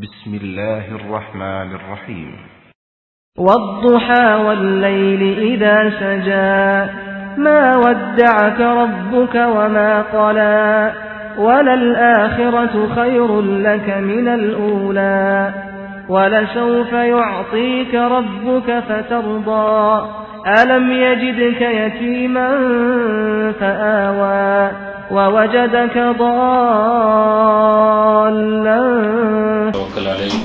بسم الله الرحمن الرحيم والضحى والليل إذا سجى ما ودعك ربك وما قلى وللآخرة خير لك من الأولى ولسوف يعطيك ربك فترضى ألم يجدك يتيما فآوى ووجدك ضالا توكل عليه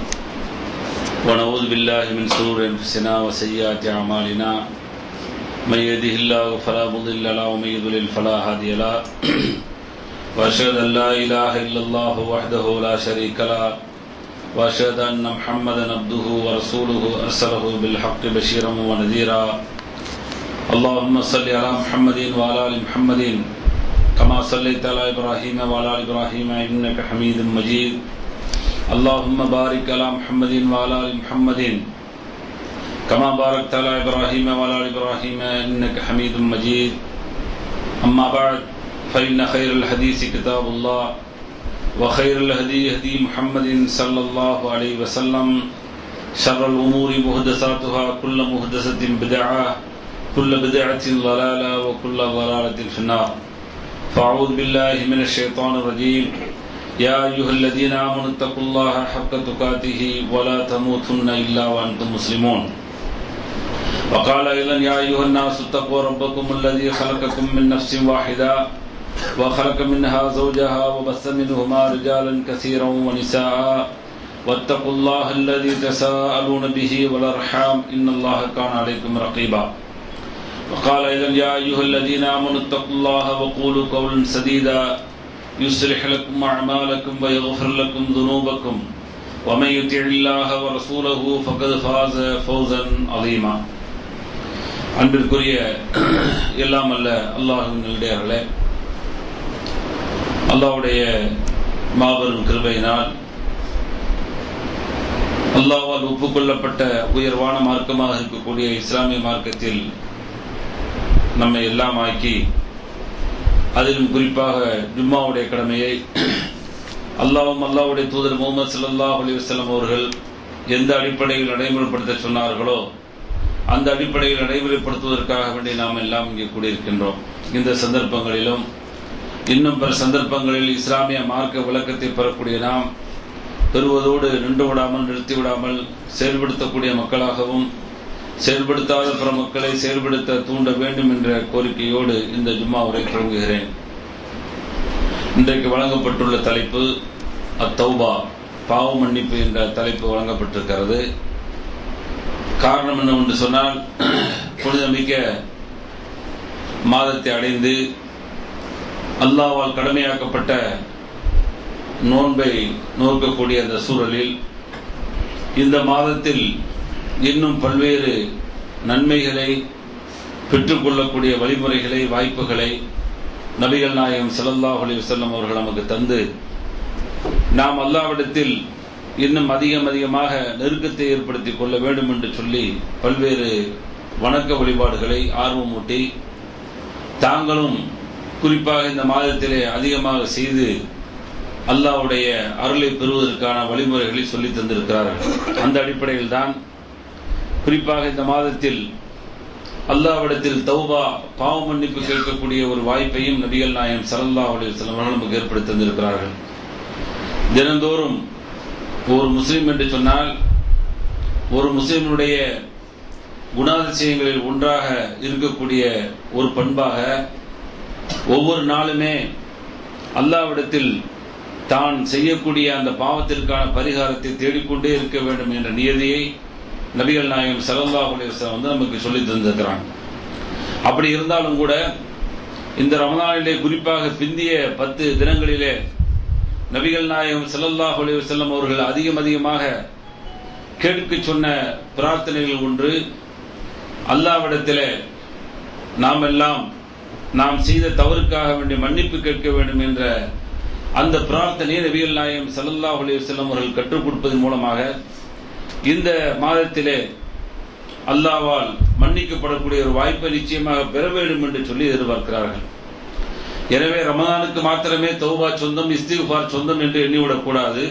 ونعوذ بالله من شرور أنفسنا وسيئات أعمالنا من يهده الله فلا مضل له ومن يضلل فلا هادي له وأشهد أن لا إله إلا الله وحده لا شريك له وأشهد أن محمدا عبده ورسوله أرسله بالحق بشيرا ونذيرا اللهم صل على محمد وعلى آل محمد كما صليت على إبراهيم وعلى آل إبراهيم إنك حميد مجيد اللهم بارك على محمد وعلى آل محمد كما باركت على إبراهيم وعلى آل إبراهيم إنك حميد مجيد أما بعد فإن خير الحديث كتاب الله وخير الهدي هدي محمد صلى الله عليه وسلم شر الأمور محدثاتها كل محدثة بدعة كل بدعة ضلالة وكل ضلالة في النار فأعوذ بالله من الشيطان الرجيم يا أيها الذين آمنوا اتقوا الله حق تقاته ولا تموتن إلا وأنتم مسلمون وقال أيضا يا أيها الناس اتقوا ربكم الذي خلقكم من نفس واحدة وخلق منها زوجها وبث منهما رجالا كثيرا ونساء واتقوا الله الذي تساءلون به والأرحام إن الله كان عليكم رقيبا وقال أيضا يا أيها الذين آمنوا اتقوا الله وقولوا قولا سديدا يصلح لكم أعمالكم ويغفر لكم ذنوبكم ومن يطع الله ورسوله فقد فاز فوزا عظيما அன்பிற்குரிய எல்லாம் அல்ல அல்லாஹ்வின் நல்லடியார்களே, அல்லாஹ்வுடைய மாபெரும் கிருபையினால் அல்லாஹ்வால் ஒப்புக்கொள்ளப்பட்ட உயர்வான மார்க்கமாக இருக்கக்கூடிய இஸ்லாமிய மார்க்கத்தில் நம்மை எல்லாம் ஆக்கி, அதிலும் குறிப்பாக ஜும்மாவுடைய கடமையை அல்லாஹ்வும் அல்லாஹ்வுடைய தூதர் முஹம்மது ஸல்லல்லாஹு அலைஹி வஸல்லம் அவர்கள் எந்த அடிப்படையில் நடைமுறைப்படுத்த சொன்னார்களோ அந்த அடிப்படையில் நடைமுறைப்படுத்துவதற்காக வேண்டி நாம் எல்லாம் இங்கே கூடியிருக்கின்றோம். இந்த சந்தர்ப்பங்களிலும் இன்னும் பல சந்தர்ப்பங்களில் இஸ்லாமிய மார்க்க விளக்கத்தை பெறக்கூடிய நாம் பெறுவதோடு நின்று விடாமல் நிறுத்தி விடாமல் செயல்படுத்தக்கூடிய மக்களாகவும் செயல்படுத்தாத பிற மக்களை செயல்படுத்த தூண்ட வேண்டும் என்ற கோரிக்கையோடு இந்த ஜும்மா உரை தொடங்குகிறேன். இன்றைக்கு வழங்கப்பட்டுள்ள தலைப்பு அத்தௌபா, பாவ மன்னிப்பு என்ற தலைப்பு வழங்கப்பட்டிருக்கிறது. காரணம் என்னவென்று சொன்னால், புனிதமிக்க மாதத்தை அடைந்து அல்லாஹ்வால் கடமையாக்கப்பட்ட நோன்பை நோக்கக்கூடிய அந்த சூழலில் இந்த மாதத்தில் இன்னும் பல்வேறு நன்மைகளை பெற்றுக்கொள்ளக்கூடிய வழிமுறைகளை, வாய்ப்புகளை நபிகள் நாயகம் ஸல்லல்லாஹு அலைஹி வஸல்லம் அவர்கள் நமக்கு தந்து நாம் அல்லாஹ்விடத்தில் இன்னும் அதிகமாக நெருக்கத்தை ஏற்படுத்திக் கொள்ள வேண்டும் என்று சொல்லி பல்வேறு வணக்க வழிபாடுகளை ஆர்வமூட்டி தாங்களும் குறிப்பாக இந்த மாதத்திலே அதிகமாக செய்து அல்லாஹ்வுடைய அருளை பெறுவதற்கான வழிமுறைகளை சொல்லி தந்திருக்கிறார்கள். அந்த அடிப்படையில் தான் குறிப்பாக இந்த மாதத்தில் அல்லாஹ்விடத்தில் தௌபா, பாவ மன்னிப்பு கேட்கக்கூடிய ஒரு வாய்ப்பையும் நபிகள் நாயகம் ஸல்லல்லாஹு அலைஹி வஸல்லம் அவர்கள் நமக்கு ஏற்படுத்தி தந்திருக்கிறார்கள். தினந்தோறும் ஒரு முஸ்லிம் என்று சொன்னால் ஒரு முஸ்லிமுடைய குணாதிசயங்களில் ஒன்றாக இருக்கக்கூடிய ஒரு பண்பாக ஒவ்வொரு நாளுமே அல்லாஹ்விடத்தில் தான் செய்யக்கூடிய அந்த பாவத்திற்கான பரிகாரத்தை தேடிக்கொண்டே இருக்க வேண்டும் என்ற நியதியை நபிகள் நாயகம் ஸல்லல்லாஹு அலைஹி வஸல்லம் வந்து நமக்கு சொல்லி தந்திருக்கிறாங்க. அப்படி இருந்தாலும் கூட இந்த ரமலானிலே குறிப்பாக பிந்திய 10 தினங்களிலே நபிகள் நாயகம் ஸல்லல்லாஹு அலைஹி வஸல்லம் அவர்கள் அதிகமாக கேட்க சொன்ன பிரார்த்தனைகள் ஒன்று, அல்லாஹ்விடத்திலே நாம் எல்லாம் நாம் செய்த தவறுக்காக வேண்டிய மன்னிப்பு கேட்க வேண்டும் என்ற அந்த பிரார்த்தனையை நபிகள் நாயகம் ஸல்லல்லாஹு அலைஹி வஸல்லம் அவர்கள் கற்றுக் கொடுப்பதன் மூலமாக இந்த மாதத்திலே அல்லாஹ்வால் மன்னிக்கப்படக்கூடிய ஒரு வாய்ப்பை நிச்சயமாக பெற வேண்டும் என்று சொல்லி எதிர்பார்க்கிறார்கள். எனவே ரமலானுக்கு மாத்திரமே தௌபா சொந்தம், இஸ்திக்ஃபார் சொந்தம் என்று எண்ணிவிடக் கூடாது.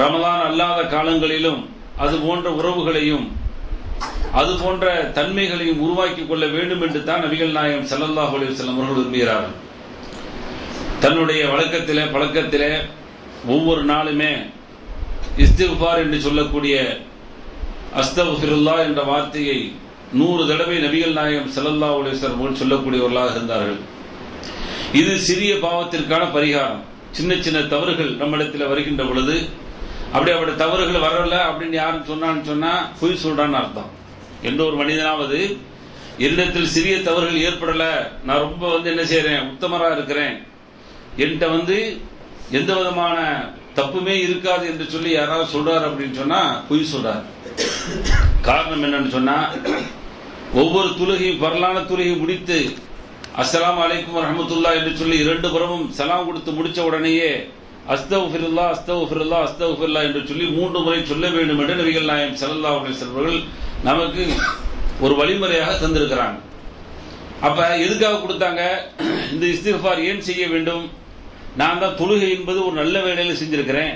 ரமலான் அல்லாத காலங்களிலும் அது போன்ற உறவுகளையும் அது போன்ற தன்மைகளையும் உருவாக்கிக் கொள்ள வேண்டும் என்று தான் நபிகள் நாயகம் ஸல்லல்லாஹு அலைஹி வஸல்லம் அவர்கள் விரும்புகிறார்கள். தன்னுடைய பழக்கத்திலே ஒவ்வொரு நாளுமே இஸ்திக்ஃபார் என்று சொல்லக்கூடிய அஸ்தக்ஃபிருல்லாஹ் என்ற வார்த்தையை 100 தடவை நபிகள் நாயகம் ஸல்லல்லாஹு அலைஹி வஸல்லம் சொல்லக்கூடியவர்களாக இருந்தார்கள். இது சிறிய பாவத்திற்கான பரிகாரம். சின்ன சின்ன தவறுகள் நம்மிடத்தில் வருகின்ற பொழுது அப்படி தவறுகள் வரல அப்படின்னு யாரும் சொன்னா பொய் சொல்றான்னு அர்த்தம். எந்த ஒரு மனிதனாவது என்னிடத்தில் சிறிய தவறுகள் ஏற்படல, நான் ரொம்ப என்ன செய்யறேன், உத்தமரா இருக்கிறேன், என்கிட்ட எந்த விதமான தப்புமே இருக்காது என்று சொல்லி யாராவது சொல்றாரு அப்படின்னு சொன்னா பொய் சொல்றாரு. காரணம் என்னன்னு சொன்னா, ஒவ்வொரு தொழுகையும் பரலான தொழுகை முடித்து அஸ்ஸலாமு அலைக்கும் வரஹ்மத்துல்லாஹ் என்று சொல்லி 2 புறமும் சலாம் கொடுத்து முடிச்ச உடனேயே அஸ்தக்ஃபிருல்லாஹ் அஸ்தக்ஃபிருல்லாஹ் அஸ்தக்ஃபிருல்லாஹ் என்று சொல்லி 3 முறை சொல்ல வேண்டும் என்று நபிகள் நாயகம் ஸல்லல்லாஹு அலைஹி வஸல்லம் அவர்கள் நமக்கு ஒரு வழிமுறையாக தந்திருக்கிறாங்க. அப்ப எதுக்காக கொடுத்தாங்க? இந்த இஸ்திக்ஃபார் ஏன் செய்ய வேண்டும்? நான் தான் தொழுகை என்பது ஒரு நல்ல வேலையில செஞ்சிருக்கிறேன்,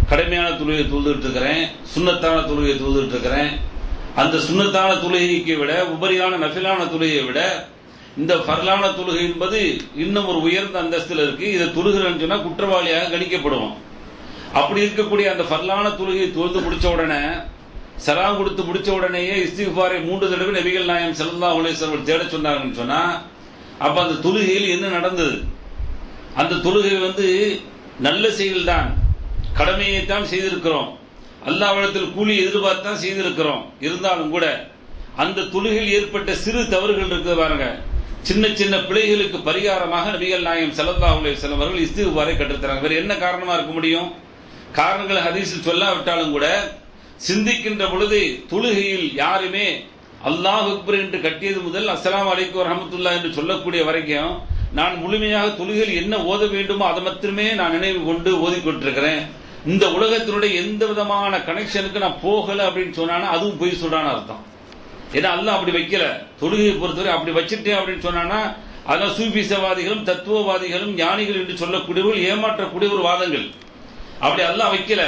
கடமையான தொழுகையை தொழுதுட்டு இருக்கிறேன், சுன்னத்தான தொழுகையை தொழுதுட்டு இருக்கிறேன். அந்த சுன்னத்தான தொழுகைக்கு விட உபரியான நஃபிலான தொழுகையை விட இந்த ஃபர்லான தொழுகை என்பது இன்னும் ஒரு உயர்ந்த அந்தஸ்தில் இருக்கு. இதை தொழுகிறேன்னு சொன்னா குற்றவாளியாக கணிக்கப்படுவோம். அப்படி இருக்கக்கூடிய அந்த ஃபர்லான தொழுகையை தொழுது முடிச்ச உடனே சலாம் கொடுத்து முடிச்ச உடனேயே இஸ்திக்ஃபாரை 3 தடவை நபிகள் நாயகம் ஸல்லல்லாஹு அலைஹி வஸல்லம் தேட சொன்னாங்கன்னு சொன்னா, அப்ப அந்த தொழுகையில் என்ன நடந்தது? அந்த தொழுகை நல்ல செயல் தான், கடமையைத்தான் செய்திருக்கிறோம், அல்லாஹ்விடத்தில் கூலி எதிர்பார்த்து தான் செய்திருக்கிறோம். இருந்தாலும் கூட அந்த தொழுகையில் ஏற்பட்ட சிறு தவறுகள் இருக்குது பாருங்க, சின்ன சின்ன பிழைகளுக்கு பரிகாரமாக நபிகள் நாயகம் ஸல்லல்லாஹு அலைஹி வஸல்லம் அவர்கள் இஸ்திக்ஃபாரை கற்றுத்தராங்க. வேற என்ன காரணமா இருக்க முடியும்? காரணங்கள் ஹதீஸில் சொல்லாவிட்டாலும் கூட சிந்திக்கின்ற பொழுது தொழுகையில் யாருமே அல்லாஹ் அக்பர் என்று கட்டியது முதல் அஸ்ஸலாமு அலைக்கும் வரஹ்மத்துல்லாஹ் என்று சொல்லக்கூடிய வரைக்கும் நான் முழுமையாக தொழுகையில் என்ன ஓத வேண்டுமோ அதை மட்டுமே நான் நினைவு கொண்டு ஓதிக்கொண்டிருக்கிறேன். இந்த உலகத்தினுடைய எந்த விதமான கனெக்ஷனுக்கு நான் போகல அப்படின்னு சொன்னானா அதுவும் பொய் சொல்றான்னு அர்த்தம். ஏன்னா அல்லாஹ் அப்படி வைக்கல. தொழுகையை பொறுத்தவரை அப்படி வச்சுட்டேன் அப்படின்னு சொன்னானா அதான் சூஃபிசவாதிகளும் தத்துவவாதிகளும் ஞானிகள் என்று சொல்லக்கூடியவர்கள் ஏமாற்றக்கூடிய ஒரு வாதங்கள். அப்படி அல்லாஹ் வைக்கல,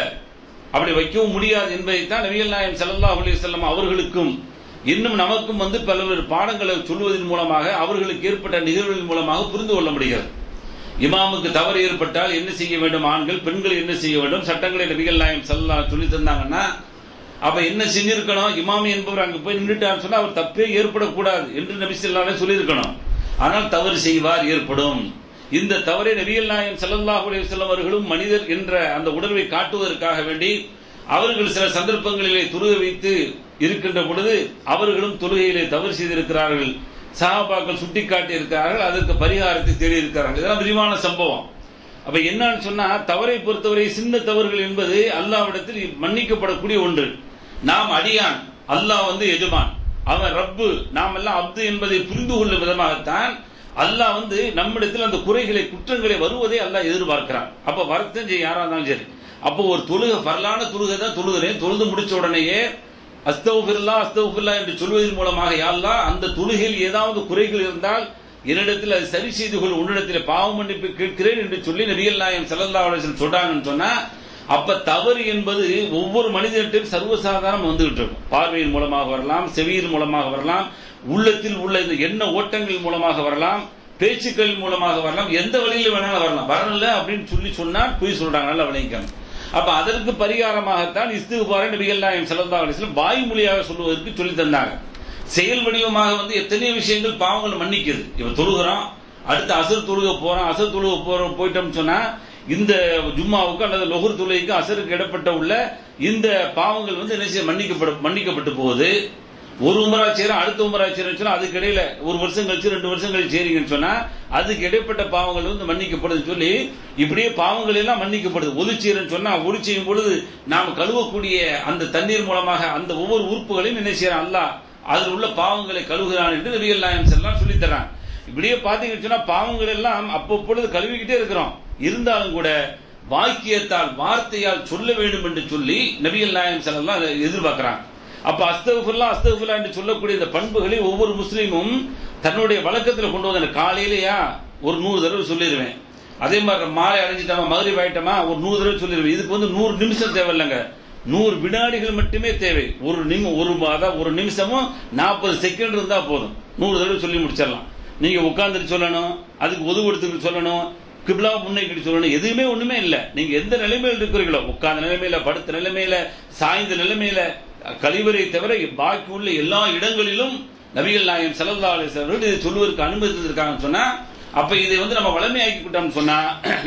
அப்படி வைக்கவும் முடியாது என்பதைத்தான் நபிகள் நாயகம் ஸல்லல்லாஹு அலைஹி வஸல்லம் அவர்களுக்கும் இன்னும் நமக்கும் பல்வேறு பாடங்களை சொல்வதன் மூலமாக அவர்களுக்கு ஏற்பட்ட நிகழ்வுகளின் மூலமாக புரிந்து கொள்ள முடிகிறது. இமாமுக்கு தவறு ஏற்பட்டால் என்ன செய்ய வேண்டும், ஆண்கள் பெண்கள் என்ன செய்ய வேண்டும், சட்டங்களை நபிகள் நாயகம் ஸல்லல்லாஹு சொல்லி தந்தாங்கன்னா அப்ப என்ன செஞ்சிருக்கணும்? இமாம் என்பவர் அங்கு போய் நின்றுட்டான்னு சொன்னா அவர் தப்பே ஏற்படக்கூடாது என்று நபி ஸல்லல்லாஹு அலைஹி சொல்லியிருக்கணும். ஆனால் தவறு செய்வார், ஏற்படும். இந்த தவறை நபிகள் நாயகம் ஸல்லல்லாஹு அலைஹி வஸல்லம் அவர்களும் மனிதர் என்ற அந்த உணர்வை காட்டுவதற்காக வேண்டி அவர்கள் சில சந்தர்ப்பங்களிலே தொழுக வைத்து இருக்கின்ற பொழுது அவர்களும் தொழுகையிலே தவறு செய்திருக்கிறார்கள். சஹாபாக்கள் சுட்டிக்காட்டி இருக்கிறார்கள், அதற்கு பரிகாரத்தை தேடி இருக்கிறார்கள். இதெல்லாம் விரிவான சம்பவம். அப்ப என்னன்னு சொன்னா, தவறை பொறுத்தவரை சின்ன தவறுகள் என்பது அல்லாஹ்விடத்தில் மன்னிக்கப்படக்கூடிய ஒன்று. நாம் அடியான், அல்லாஹ் எஜமான், அவன் ரப்பு, நாம் எல்லாம் அப்து என்பதை புரிந்து கொள்ளும் விதமாகத்தான் அல்லாஹ் நம்மிடத்தில் அந்த குறைகளை குற்றங்களை வருவதை அல்லாஹ் எதிர்பார்க்கிறான். அப்ப வருத்தம் செய்ய யாரா இருந்தாலும் சரி, அப்போ ஒரு தொழுகை பரலான தொழுகை தான் தொழுகிறேன், தொழுது முடிச்ச உடனேயே அஸ்தக்ஃபிருல்லாஹ் அஸ்தக்ஃபிருல்லாஹ் என்று சொல்வதன் மூலமாக யா அல்லாஹ் அந்த தொழுகையில் ஏதாவது குறைகள் இருந்தால் என்னிடத்தில் அது சரி செய்து கொள், உன்னிடத்தில் பாவ மன்னிப்பு கேட்கிறேன் என்று சொல்லி நபிகள் நாயகம் ஸல்லல்லாஹு அலைஹி வஸல்லம் சொல்றாங்கன்னு சொன்னா, அப்ப தவறு என்பது ஒவ்வொரு மனிதனிடம் சர்வசாதாரணம் வந்துகிட்டு இருக்கும். பார்வையின் மூலமாக வரலாம், செவியின் மூலமாக வரலாம், உள்ளத்தில் உள்ள இந்த எண்ண ஓட்டங்கள் மூலமாக வரலாம், பேச்சுக்கள் மூலமாக வரலாம், எந்த வழியில் வேணாலும் வரலாம். வரல அப்படின்னு சொல்லி சொன்னால் பொய் சொல்றாங்க, நல்லா விளைவிக்கணும். அப்ப அதற்கு பரிகாரமாகத்தான் இஸ்திக்ஃபாரை நபிகள் நாயகம் ஸல்லல்லாஹு அலைஹி வஸல்லம் வாய்மொழியாக சொல்வதற்கு சொல்லி தந்தாங்க. செயல் வடிவமாக எத்தனை விஷயங்கள் பாவங்கள் மன்னிக்குது. இப்ப தொழுகிறோம், அடுத்து அசர் தொழுக போறோம், அசர் தொழுக போயிட்டோம்னு சொன்னா இந்த ஜும்மாவுக்கு அல்லது லொஹர் தொழுகைக்கு அசருக்கு இடப்பட்ட உள்ள இந்த பாவங்கள் என்ன செய்ய மன்னிக்கப்பட்டு போகுது. ஒரு உமரா செய்யறோம், அடுத்த உமரா செய்யறோம் சொன்னா அதுக்கு இடையில 1 வருஷம் கழிச்சு 2 வருஷம் கழிச்சு செய்றீங்கன்னு சொன்னா அதுக்கு இடைப்பட்ட பாவங்கள் மன்னிக்கப்படுது சொல்லி இப்படியே பாவங்கள் எல்லாம் மன்னிக்கப்படுது. ஒது செய்யறன்னு சொன்னா ஒது செய்யும் பொழுது நாம் கழுவக்கூடிய அந்த தண்ணீர் மூலமாக அந்த ஒவ்வொரு உறுப்புகளையும் என்ன செய்யறான் அல்லாஹ் அதில் உள்ள பாவங்களை கழுவுகிறான் என்று நபிகள் நாயகம் ஸல்லல்லாஹு சொல்லி தர்றான். இப்படியே பாத்தீங்கன்னு சொன்னா பாவங்கள் எல்லாம் அப்பப்பொழுது கழுவிக்கிட்டே இருக்கிறோம். இருந்தாலும் கூட வாக்கியத்தால் வார்த்தையால் சொல்ல வேண்டும் என்று சொல்லி நபிகள் நாயகம் ஸல்லல்லாஹு எதிர்பார்க்கிறாங்க. அப்ப அஸ்தக்ஃபிருல்லாஹ் அஸ்தக்ஃபிருல்லாஹ் என்று சொல்லக்கூடிய இந்த பண்புகளை ஒவ்வொரு முஸ்லீமும் தன்னுடைய வழக்கத்தில் கொண்டு வந்து காலையிலேயா ஒரு 100 தடவை சொல்லிடுவேன், அதே மாதிரி மாலை அடைஞ்சிட்டாமா மகரிப் ஆயிட்டமா ஒரு 100 தடவை சொல்லிடுவேன். இதுக்கு 100 நிமிஷம் தேவையில்லைங்க, 100 வினாடிகள் மட்டுமே தேவை. ஒரு நிமிஷமும் 40 செகண்ட் இருந்தா போதும், 100 தடவை சொல்லி முடிச்சிடலாம். நீங்க உட்கார்ந்துட்டு சொல்லணும், அதுக்கு ஒது கொடுத்துட்டு சொல்லணும், கிப்லா முன்னைக்கு சொல்லணும், எதுவுமே ஒண்ணுமே இல்லை. நீங்க எந்த நிலைமையில் இருக்கிறீங்களோ, உட்கார்ந்த நிலைமையில, படுத்த நிலைமையில, சாய்ந்த நிலைமையில, கழிவறை தவிர பாக்கி உள்ள எல்லா இடங்களிலும் நபிகள் நாயகம் ஸல்லல்லாஹு அலைஹி வஸல்லம் இதை சொல்வதற்கு அனுமதித்திருக்காங்கன்னு சொன்னா, அப்ப இதை நம்ம வளமையாக்கிட்டோம்னு சொன்னா,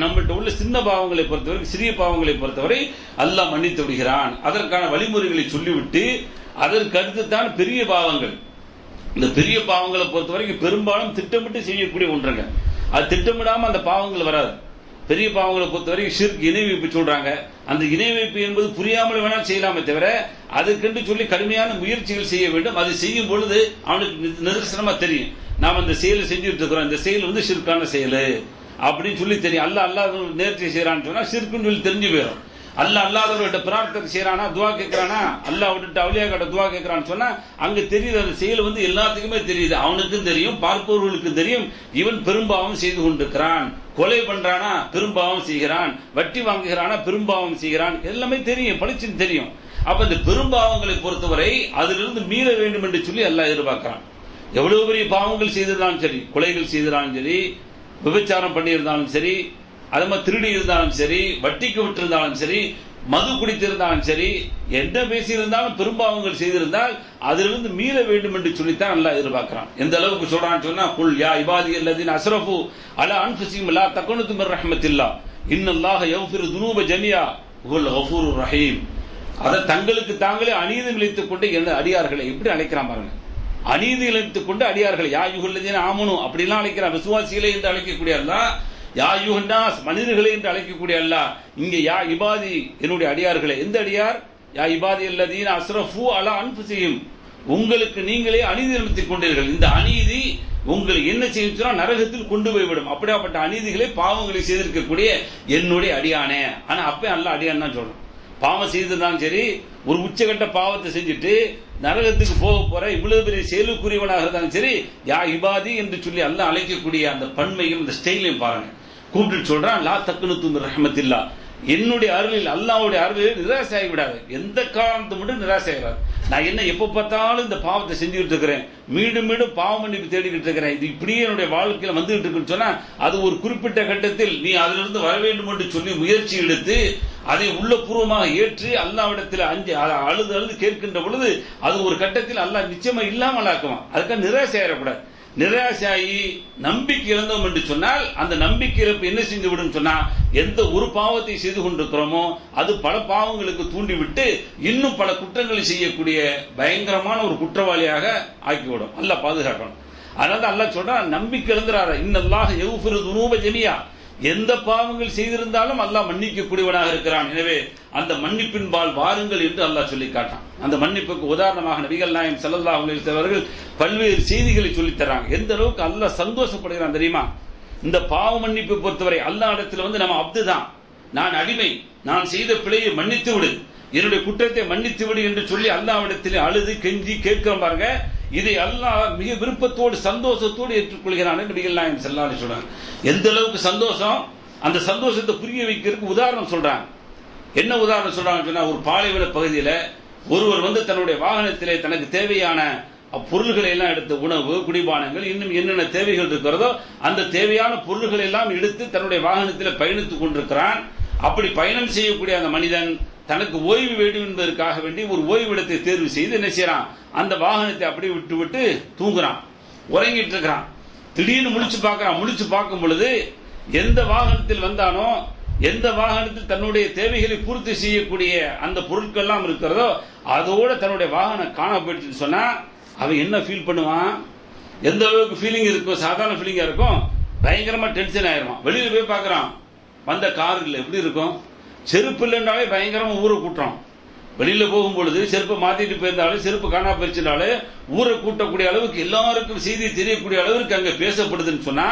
நம்மகிட்ட உள்ள சின்ன பாவங்களை பொறுத்தவரை, சிறிய பாவங்களை பொறுத்தவரை அல்லாஹ் மன்னித்து விடுகிறான். அதற்கான வழிமுறைகளை சொல்லிவிட்டு அதற்கு அடுத்துத்தான் பெரிய பாவங்கள். இந்த பெரிய பாவங்களை பொறுத்தவரைக்கும் பெரும்பாலும் திட்டமிட்டு செய்யக்கூடிய ஒன்றுங்க. அது திட்டமிடாம அந்த பாவங்கள் வராது. பெரிய பாவங்களை பொறுத்தவரைக்கும் ஷிர்க், இணை வைப்பு சொல்றாங்க. அந்த இணை வைப்பு என்பது புரியாமல் வேணால் செய்யலாமே தவிர அதுக்கென்று சொல்லி கடுமையான முயற்சிகள் செய்ய வேண்டும். அது செய்யும் பொழுது அவனுக்கு நிதர்சனமா தெரியும், நாம் அந்த செயலை செஞ்சுட்டு இருக்கிறோம், இந்த செயல் ஷிர்கான செயல் அப்படின்னு சொல்லி தெரியும். அல்லாஹ் நேர்ச்சி செய்யறான்னு சொன்னா ஷிர்க்குன்னு சொல்லி தெரிஞ்சு போயிடும். அல்லாதவர்கிட்ட பிரார்த்தனை செய்யறானா, துவா கேட்கிறானா, அல்லாஹ் விட்டு அவுலியா கிட்ட துவா கேட்கிறான்னு சொன்னா அங்க தெரியுது, அந்த செயல் எல்லாத்துக்குமே தெரியுது. அவனுக்கும் தெரியும், பார்ப்பவர்களுக்கும் தெரியும், இவன் பெரும்பாவம் செய்து கொண்டிருக்கிறான். கொலை பண்றானா பெரும்பாவம் செய்கிறான், வட்டி வாங்குகிறானா பெரும்பாவம் செய்கிறான், எல்லாமே தெரியும், பளிச்சுன்னு தெரியும். அப்ப இந்த பெரும்பாவங்களை பொறுத்தவரை அதிலிருந்து மீள வேண்டும் என்று சொல்லி அல்லாஹ் எதிர்பார்க்கிறான். எவ்வளவு பெரிய பாவங்கள் செய்திருந்தாலும் சரி, கொலைகள் செய்திருந்தாலும் சரி, விபச்சாரம் பண்ணியிருந்தாலும் சரி, அது மாதிரி திருடி இருந்தாலும் சரி, வட்டிக்கு விட்டிருந்தாலும் சரி, மது குடித்திருந்தாலும் சரி, என்ன பேசியிருந்தாலும் பெரும்பாவங்கள் செய்திருந்தால் அதிலிருந்து மீள வேண்டும் என்று சொல்லித்தான் அல்லாஹ் எதிர்பார்க்கிறான். எந்த அளவுக்கு சொல்றான்னு சொன்னா, குல் யா இபாதியல்லதீன அஸ்ரஃபு அலா அன்ஃபுஸிஹிம் லா தக்னது மின் ரஹ்மத்தில்லாஹ் இன்னல்லாஹ யக்ஃபிரு துனூப ஜமீஆ வஹுவல் கஃபூருர் ரஹீம். அதை தங்களுக்கு தாங்களே அநீதி இழைத்துக் கொண்டு எந்த அடியார்களை எப்படி அழைக்கிறான் பாருங்க. அநீதி இழைத்துக் கொண்டு அடியார்களை யா யுஹல்லதீன ஆமனு அப்படிலாம் அழைக்கிறான். விசுவாசிகளை என்று அழைக்கக்கூடிய அல்லாஹ், யா யுஹன்னாஸ் மனிதர்களை என்று அழைக்கக்கூடிய அல்லாஹ் இங்க யா இபாதி என்னுடைய அடியார்களை. எந்த அடியார்? யா இபாதி அல்லதீன அஸ்ரஃபு அலா அன்ஃபுஸிஹிம், உங்களுக்கு நீங்களே அநீதி இழைத்துக் கொண்டீர்கள். இந்த அநீதி உங்களை என்ன செய்யுச்சுன்னா நரகத்தில் கொண்டு போய்விடும். அப்படியாப்பட்ட அநீதிகளை பாவங்களை செய்திருக்கக்கூடிய என்னுடைய அடியானே. ஆனா அப்ப அல்லாஹ் அடியான் தான் சொல்றோம். பாவம் செய்திருந்தாலும் சரி, ஒரு உச்சகட்ட பாவத்தை செஞ்சுட்டு நரகத்துக்கு போக போற இவ்வளவு பெரிய செயலுக்குரியவனாக இருந்தாலும் சரி, யா இபாதி என்று சொல்லி அல்லாஹ் அழைக்கக்கூடிய அந்த பன்மையும் இந்த ஸ்டைலையும் பாருங்க. கூப்பிட்டு சொல்றான், லா தக்னது மின் ரஹ்மத்தில்லாஹ், என்னுடைய அருளில், அல்லாஹ்வுடைய அருளில் நிராசை ஆகிவிடாது. எந்த காரணத்தை மட்டும் நிராசை ஆகிறார். நான் என்ன எப்ப பார்த்தாலும் இந்த பாவத்தை செஞ்சுக்கிட்டு இருக்கிறேன், மீண்டும் மீண்டும் பாவ மன்னிப்பு தேடிக்கிட்டு இருக்கிறேன், இது இப்படியே என்னுடைய வாழ்க்கையில வந்துகிட்டு இருக்குன்னு சொன்னா, அது ஒரு குறிப்பிட்ட கட்டத்தில் நீ அதிலிருந்து வர வேண்டும் என்று சொல்லி முயற்சி எடுத்து அதை உள்ளபூர்வமாக ஏற்று அல்லாஹ்விடத்தில் அழுது கேட்கின்ற பொழுது அது ஒரு கட்டத்தில் அல்லாஹ் நிச்சயமா இல்லாமல் ஆக்குவான். அதுக்காக நிராசை ஆயிடக்கூடாது. நிராசாயி நம்பிக்கை இழந்தோம் என்று சொன்னால் அந்த நம்பிக்கை இழப்பு என்ன செஞ்சு விடும் சொன்னா, எந்த ஒரு பாவத்தை செய்து கொண்டிருக்கிறோமோ அது பல பாவங்களுக்கு தூண்டிவிட்டு இன்னும் பல குற்றங்களை செய்யக்கூடிய பயங்கரமான ஒரு குற்றவாளியாக ஆக்கிவிடும். அல்லாஹ் பாதுகாக்கணும். அதனால அல்லாஹ் சொல்றான், நம்பிக்கை இழந்துறாரு. இன்னல்லாஹ யக்ஃபிரு துனூப ஜமீஆ, எந்த பாவங்கள் செய்திருந்தாலும் அல்லாஹ் மன்னிக்க கூடியவனாக இருக்கிறான். எனவே அந்த மன்னிப்பின் பால் வாருங்கள் என்று அல்லாஹ் சொல்லி காட்டான். அந்த மன்னிப்புக்கு உதாரணமாக நபிகள் நாயகம் ஸல்லல்லாஹு அலைஹி வஸல்லம் அவர்கள் பல்வேறு செய்திகளை சொல்லித் தராங்க. எந்த அளவுக்கு அல்லாஹ் சந்தோஷப்படுகிறான் தெரியுமா? இந்த பாவ மன்னிப்பை பொறுத்தவரை அல்லாஹ் இடத்துல நம்ம அப்து தான், நான் அடிமை, நான் செய்த பிழையை மன்னித்து விடு, என்னுடைய குற்றத்தை மன்னித்து விடு என்று சொல்லி அல்லாஹ்விடத்தில் அழுது கெஞ்சி கேட்கிறோம் பாருங்க. இதை அல்லாஹ் மிக விருப்பத்தோடு சந்தோஷத்தோடு ஏற்றுக்கொள்கிறான் நபிகள் நாயகம் ஸல்லல்லாஹு அலைஹி வஸல்லம். எந்த அளவுக்கு சந்தோஷம், அந்த சந்தோஷத்தை புரிய வைக்கிறதுக்கு உதாரணம் சொல்றாங்க. என்ன உதாரணம் சொல்றாங்கன்னு சொன்னா, ஒரு பாலைவன பகுதியில ஒருவர் தன்னுடைய வாகனத்திலே தனக்கு தேவையான பொருள்களை எல்லாம் எடுத்து, உணவு, குடிபானங்கள், இன்னும் என்னென்ன தேவைகள் இருக்கிறதோ அந்த தேவையான பொருள்களை எல்லாம் எடுத்து தன்னுடைய வாகனத்தில் பயணித்துக் கொண்டிருக்கிறான். அப்படி பயணம் செய்யக்கூடிய அந்த மனிதன் தனக்கு ஓய்வு வேண்டும் என்பதற்காக வேண்டி ஒரு ஓய்விடத்தை தேர்வு செய்து என்ன செய்யறான், அந்த வாகனத்தை அப்படியே விட்டு விட்டு தூங்குறான், உறங்கிட்டு இருக்கிறான். திடீர்னு முழிச்சு பார்க்கறான். முழிச்சு பார்க்கும் பொழுது எந்த வாகனத்தில் வந்தானோ, எந்த வாகனத்தில் தன்னுடைய தேவைகளை பூர்த்தி செய்யக்கூடிய அந்த பொருட்கள் எல்லாம் இருக்கிறதோ அதோட தன்னுடைய வாகனம் காண போயிடுச்சுன்னு சொன்னா அவன் என்ன ஃபீல் பண்ணுவான்? எந்த அளவுக்கு ஃபீலிங் இருக்கும்? சாதாரண ஃபீலிங்கா இருக்கும், பயங்கரமா டென்ஷன் ஆயிருவான். வெளியில போய் பார்க்கறான், வந்த கார் இல்லை, எப்படி இருக்கும்? செருப்பு இல்லைன்றாலே பயங்கரமா ஊரை கூட்டுறான். வெளியில போகும் பொழுது செருப்பை மாத்திட்டு போயிருந்தாலும், செருப்பு காணா போயிருச்சுனாலே ஊரை கூட்டக்கூடிய அளவுக்கு எல்லாருக்கும் செய்தி தெரியக்கூடிய அளவுக்கு அங்க பேசப்படுதுன்னு சொன்னா,